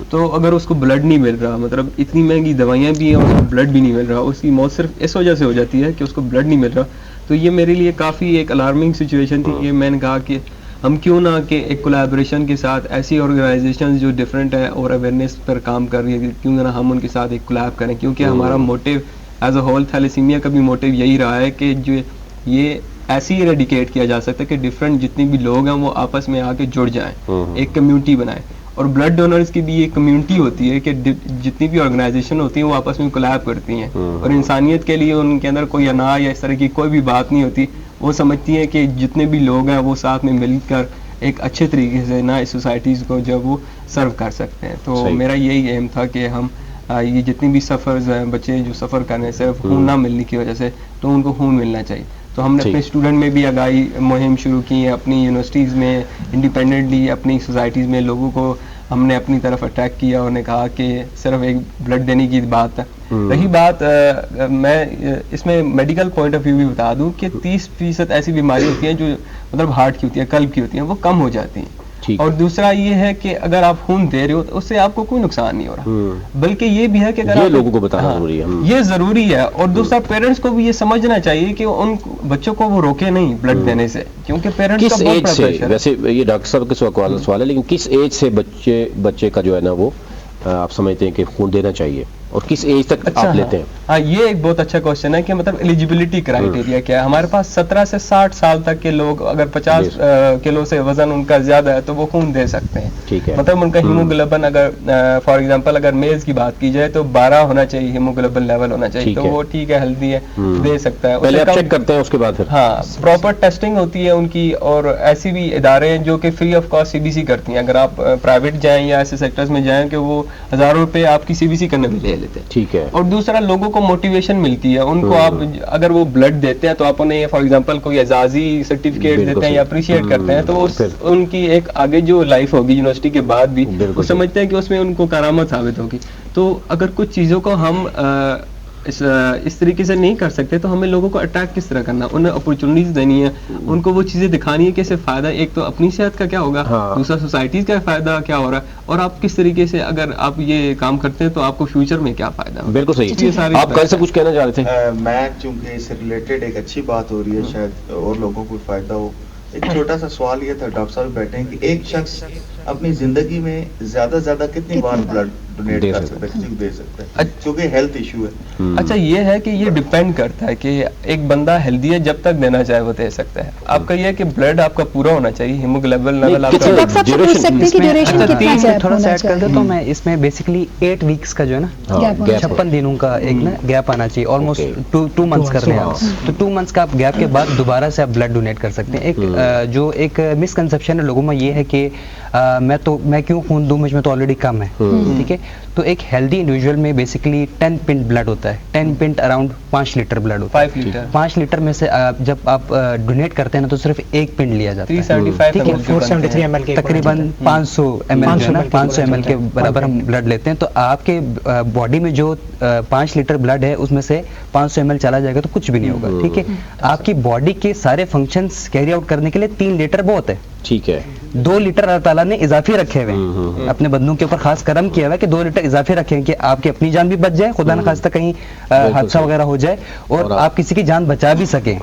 تو اگر اس کو بلڈ نہیں مل رہا، مطلب اتنی مہنگی دوائیاں بھی ہیں اور اس کو بلڈ بھی نہیں مل رہا، اس کی موت صرف اس وجہ سے ہو جاتی ہے کہ اس کو بلڈ نہیں مل رہا، تو یہ میرے لیے کافی ایک الارمنگ سچویشن تھی کہ میں نے کہا کہ ہم کیوں نہ کہ ایک کولیبریشن کے ساتھ ایسی آرگنائزیشن جو ڈفرینٹ ہے اور اویئرنیس پر کام کر رہی ہے، کیوں نہ ہم ان کے ساتھ ایک کولیب کریں، کیونکہ ہمارا motive as a whole thalassaemia کا بھی موٹیو یہی رہا ہے کہ جو یہ ایسے ہی ریڈیکیٹ کیا جا سکتا ہے کہ ڈفرینٹ جتنے بھی لوگ ہیں وہ آپس میں آ کے جڑ جائیں، ایک کمیونٹی بنائیں۔ اور بلڈ ڈونرز کی بھی ایک کمیونٹی ہوتی ہے کہ جتنی بھی آرگنائزیشن ہوتی ہیں وہ آپس میں کولیب کرتی ہیں، اور انسانیت کے لیے ان کے اندر کوئی انا یا اس طرح کی کوئی بھی بات نہیں ہوتی، وہ سمجھتی ہیں کہ جتنے بھی لوگ ہیں وہ ساتھ میں مل کر ایک اچھے طریقے سے نا اس سوسائٹیز کو جب وہ سرو کر سکتے ہیں۔ تو میرا یہی ایم تھا کہ ہم یہ جتنی بھی سفرز ہیں، بچے جو سفر کرنے ہیں صرف خون نہ ملنے کی وجہ سے، تو ان کو خون ملنا چاہیے۔ تو ہم نے اپنے اسٹوڈنٹ میں بھی آگاہی مہم شروع کی ہے، اپنی یونیورسٹیز میں انڈیپینڈنٹلی اپنی سوسائٹیز میں لوگوں کو ہم نے اپنی طرف اٹریکٹ کیا اور نے کہا کہ صرف ایک بلڈ دینے کی بات ہے۔ رہی بات میں اس میں میڈیکل پوائنٹ آف ویو بھی بتا دوں کہ 30% ایسی بیماری ہوتی ہیں جو مطلب ہارٹ کی ہوتی ہیں، قلب کی ہوتی ہیں، وہ کم ہو جاتی ہیں، اور دوسرا یہ ہے کہ اگر آپ خون دے رہے ہو تو اس سے آپ کو کوئی نقصان نہیں ہو رہا، بلکہ یہ بھی ہے کہ اگر لوگوں کو بتانا ضروری ہے، یہ ضروری ہے. اور دوسرا پیرنٹس کو بھی یہ سمجھنا چاہیے کہ ان بچوں کو وہ روکے نہیں بلڈ دینے سے، کیونکہ پیرنٹس کا بہت بڑا پریشر ہے. ویسے یہ ڈاکٹر صاحب کے سوال ہے، لیکن کس ایج سے بچے کا جو ہے نا وہ آپ سمجھتے ہیں کہ خون دینا چاہیے اور کس ایج تک آپ لیتے ہیں؟ ہاں یہ ایک بہت اچھا کوشچن ہے کہ مطلب ایلیجیبلٹی کرائٹیریا کیا ہے. ہمارے پاس 17 سے 60 سال تک کے لوگ اگر 50 کلو سے وزن ان کا زیادہ ہے تو وہ خون دے سکتے ہیں. ٹھیک ہے. مطلب ان کا ہیموگلوبن اگر فار ایگزامپل اگر میز کی بات کی جائے تو 12 ہونا چاہیے ہیموگلوبن لیول ہونا چاہیے، تو وہ ٹھیک ہے ہیلدی ہے دے سکتا ہے. پہلے آپ چیک کرتے ہیں اس کے بعد پھر ہاں پراپر ٹیسٹنگ ہوتی ہے ان کی، اور ایسی بھی ادارے ہیں جو کہ فری آف کاسٹ CBC کرتی ہیں. اگر آپ پرائیویٹ جائیں یا ایسے سیکٹرز میں جائیں کہ وہ ہزاروں روپے آپ کی CBC کرنے میں لے لیتے ہیں. ٹھیک ہے. اور دوسرا لوگوں کو موٹیویشن ملتی ہے، ان کو آپ اگر وہ بلڈ دیتے ہیں تو آپ انہیں فار ایگزامپل کوئی اعزازی سرٹیفکیٹ دیتے ہیں یا اپریشیٹ کرتے ہیں، تو ان کی ایک آگے جو لائف ہوگی یونیورسٹی کے بعد بھی وہ سمجھتے ہیں کہ اس میں ان کو کرامت ثابت ہوگی. تو اگر کچھ چیزوں کو ہم اس طریقے سے نہیں کر سکتے تو ہمیں لوگوں کو اٹیک کس طرح کرنا، انہیں اپرچونیٹیز دینی ہے، ان کو وہ چیزیں دکھانی ہے کہ اس سے فائدہ ایک تو اپنی صحت کا کیا ہوگا، دوسرا سوسائٹیز کا فائدہ کیا ہو رہا ہے، اور آپ کس طریقے سے اگر آپ یہ کام کرتے ہیں تو آپ کو فیوچر میں کیا فائدہ ہے. بالکل صحیح. آپ کل سے کچھ کہنا چاہ رہے تھے؟ میں چونکہ اس سے ریلیٹڈ ایک اچھی بات ہو رہی ہے، شاید اور لوگوں کو فائدہ ہو. ایک چھوٹا سا سوال یہ تھا، ڈاکٹر صاحب بیٹھے ہیں کہ ایک شخص اپنی زندگی میں زیادہ سے زیادہ کتنی بار بلڈ ڈونیٹ کر سکتا ہے، دے سکتا ہے، کیونکہ ہیلتھ ایشو ہے. اچھا یہ ہے کہ یہ ڈیپینڈ کرتا ہے کہ ایک بندہ ہیلدی ہے جب تک دینا چاہے وہ دے سکتا ہے. آپ کا یہ ہے کہ بلڈ آپ کا پورا ہونا چاہیے، ہیموگلوبن لیول آپ کا تھوڑا سا ایڈ کر دے تو میں اس میں بیسیکلی 8 ویکس کا جو ہے نا 56 دنوں کا ایک نا گیپ آنا چاہیے، آلموسٹ 2 منتھس کر رہے ہیں تو 2 منتھس کا آپ گیپ کے بعد دوبارہ سے آپ بلڈ ڈونیٹ کر سکتے ہیں. ایک جو ایک مسکنسیپشن ہے لوگوں میں یہ ہے کہ میں کیوں خون دوں، مجھ میں تو آلریڈی کم ہے. ٹھیک ہے، تو ایک ہیلدی انڈیویجول میں بیسیکلی 10 پنٹ بلڈ ہوتا ہے، 10 پنٹ اراؤنڈ 5 لیٹر بلڈ ہوتا ہے. 5 لیٹر میں سے جب آپ ڈونیٹ کرتے ہیں نا تو صرف 1 پنٹ لیا جاتا ہے. ٹھیک ہے، 473 ml تقریباً 500 ml کے برابر ہم بلڈ لیتے ہیں. تو آپ کے باڈی میں جو 5 لیٹر بلڈ ہے اس میں سے 500 ml چلا جائے گا تو کچھ بھی نہیں ہوگا. ٹھیک ہے، آپ کی باڈی کے سارے فنکشنز کیری آؤٹ کرنے کے لیے 3 لیٹر بہت ہے. ٹھیک ہے، 2 لیٹر اللہ تعالیٰ نے اضافی رکھے ہوئے ہیں، اپنے بندوں کے اوپر خاص کرم کیا ہوا ہے کہ 2 لیٹر اضافی رکھے ہیں کہ آپ کی اپنی جان بھی بچ جائے، خدا نخواستہ کہیں حادثہ وغیرہ ہو جائے اور آپ کسی کی جان بچا بھی سکیں.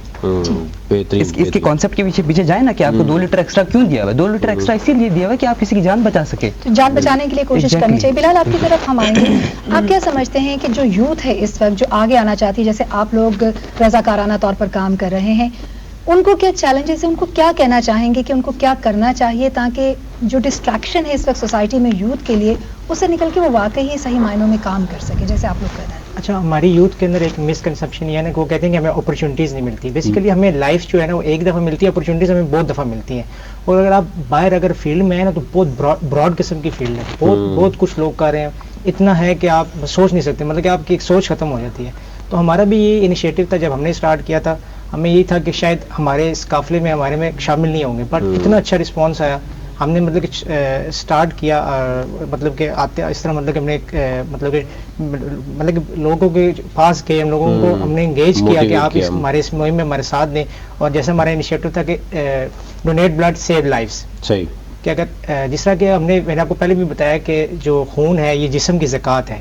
اس کے کانسیپٹ کے پیچھے جائیں نا کہ آپ کو 2 لیٹر ایکسٹرا کیوں دیا ہوا ہے. 2 لیٹر ایکسٹرا اسی لیے دیا ہوا ہے کہ آپ کسی کی جان بچا سکیں، جان بچانے کے لیے کوشش کرنی چاہیے. بلال آپ کی طرف ہم آئیں گے. آپ کیا سمجھتے ہیں کہ جو یوتھ ہے اس وقت جو آگے آنا چاہتی ہے، جیسے آپ لوگ رضاکارانہ طور پر کام کر رہے ہیں، ان کو کیا چیلنجز ہیں، ان کو کیا کہنا چاہیں گے کہ ان کو کیا کرنا چاہیے تاکہ جو ڈسٹریکشن ہے اس وقت سوسائٹی میں یوتھ کے لیے اس سے نکل کے وہ واقعی صحیح معنوں میں کام کر سکے جیسے آپ لوگ کہتے ہیں؟ اچھا، ہماری یوتھ کے اندر ایک مسکنسیپشن یہ ہے نا کہ وہ کہتے ہیں کہ ہمیں اپرچونیٹیز نہیں ملتی. بیسیکلی ہمیں لائف جو ہے نا وہ ایک دفعہ ملتی ہے، اپرچونیٹیز ہمیں بہت دفعہ ملتی ہیں. اور اگر آپ باہر اگر فیلڈ میں ہیں نا تو بہت براڈ قسم کی فیلڈ ہے، بہت کچھ لوگ کر رہے ہیں، اتنا ہے کہ آپ سوچ نہیں سکتے، مطلب کہ آپ کی ایک سوچ ختم ہو جاتی ہے. تو ہمارا بھی یہ انیشیٹو تھا جب ہم نے اسٹارٹ کیا تھا، ہمیں یہی تھا کہ شاید ہمارے اس قافلے میں ہمارے میں شامل نہیں ہوں گے، بٹ اتنا اچھا رسپانس آیا. ہم نے مطلب کہ اسٹارٹ کیا، مطلب کہ آتے اس طرح مطلب کہ ہم نے مطلب کہ لوگوں کے پاس گئے، ہم لوگوں کو ہم نے انگیج کیا کہ آپ ہمارے اس مہم میں ہمارے ساتھ دیں. اور جیسے ہمارا انیشیٹو تھا کہ ڈونیٹ بلڈ سیو لائفز، صحیح کیا جس طرح کہ میں نے آپ کو پہلے بھی بتایا کہ جو خون ہے یہ جسم کی زکوٰۃ ہے.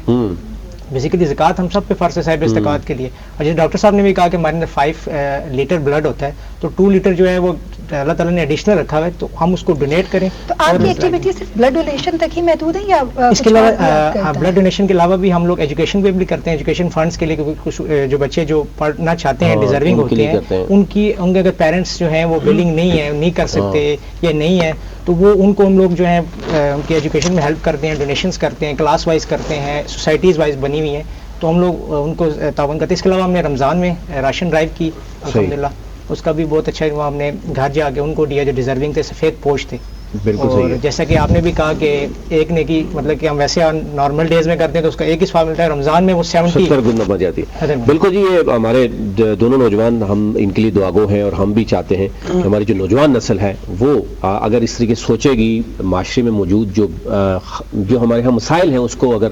بیسیکلی زکوٰۃ ہم سب پہ فرض ہے صاحب استقامت کے لیے. اور جیسے ڈاکٹر صاحب نے بھی کہا کہ ہمارے اندر 5 لیٹر بلڈ ہوتا ہے، تو 2 لیٹر جو ہے وہ اللہ تعالیٰ نے ایڈیشنل رکھا ہوا ہے، تو ہم اس کو ڈونیٹ کریں. تو آپ کی ایکٹیویٹی صرف بلڈ ڈونیشن تک ہی محدود ہے یا اس کے علاوہ بلڈ ڈونیشن کے علاوہ بھی ہم لوگ ایجوکیشن پہ بھی کرتے ہیں، ایجوکیشن فنڈس کے لیے، کیونکہ کچھ جو بچے جو پڑھنا چاہتے ہیں ڈیزرونگ ہوتے ہیں، ان کے اگر پیرنٹس جو ہیں وہ بلنگ نہیں ہے، نہیں کر سکتے یا نہیں ہے، تو وہ ان کو ہم لوگ جو ہیں ان کی ایجوکیشن میں ہیلپ کرتے ہیں، ڈونیشنس کرتے ہیں، کلاس وائز کرتے ہیں، سوسائٹیز وائز بنی ہوئی ہیں، تو ہم لوگ ان کو تعاون کرتے ہیں. اس کے علاوہ ہم نے رمضان میں راشن ڈرائیو کی الحمدللہ، اس کا بھی بہت اچھا ہوا. ہم نے گھر جا کے ان کو دیا جو ڈیزرونگ تھے، سفید پوش تھے. اور جیسا کہ آپ نے بھی کہا کہ ایک نے کی مطلب کہ ہم ویسے نارمل ڈیز میں کرتے ہیں تو اس کا ایک ہی ثواب ملتا ہے، رمضان میں وہ 70 گنا بڑھ جاتی ہے. بالکل جی، یہ ہمارے دونوں نوجوان ہم ان کے لیے دعا گو ہیں، اور ہم بھی چاہتے ہیں کہ ہماری جو نوجوان نسل ہے وہ اگر اس طریقے سوچے گی، معاشرے میں موجود جو ہمارے یہاں مسائل ہیں اس کو اگر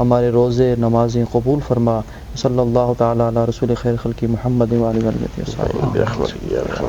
ہمارے روزے نمازیں قبول فرما. صلی اللہ تعالی علی رسول خیر خلقی محمد و علیہ وسلم.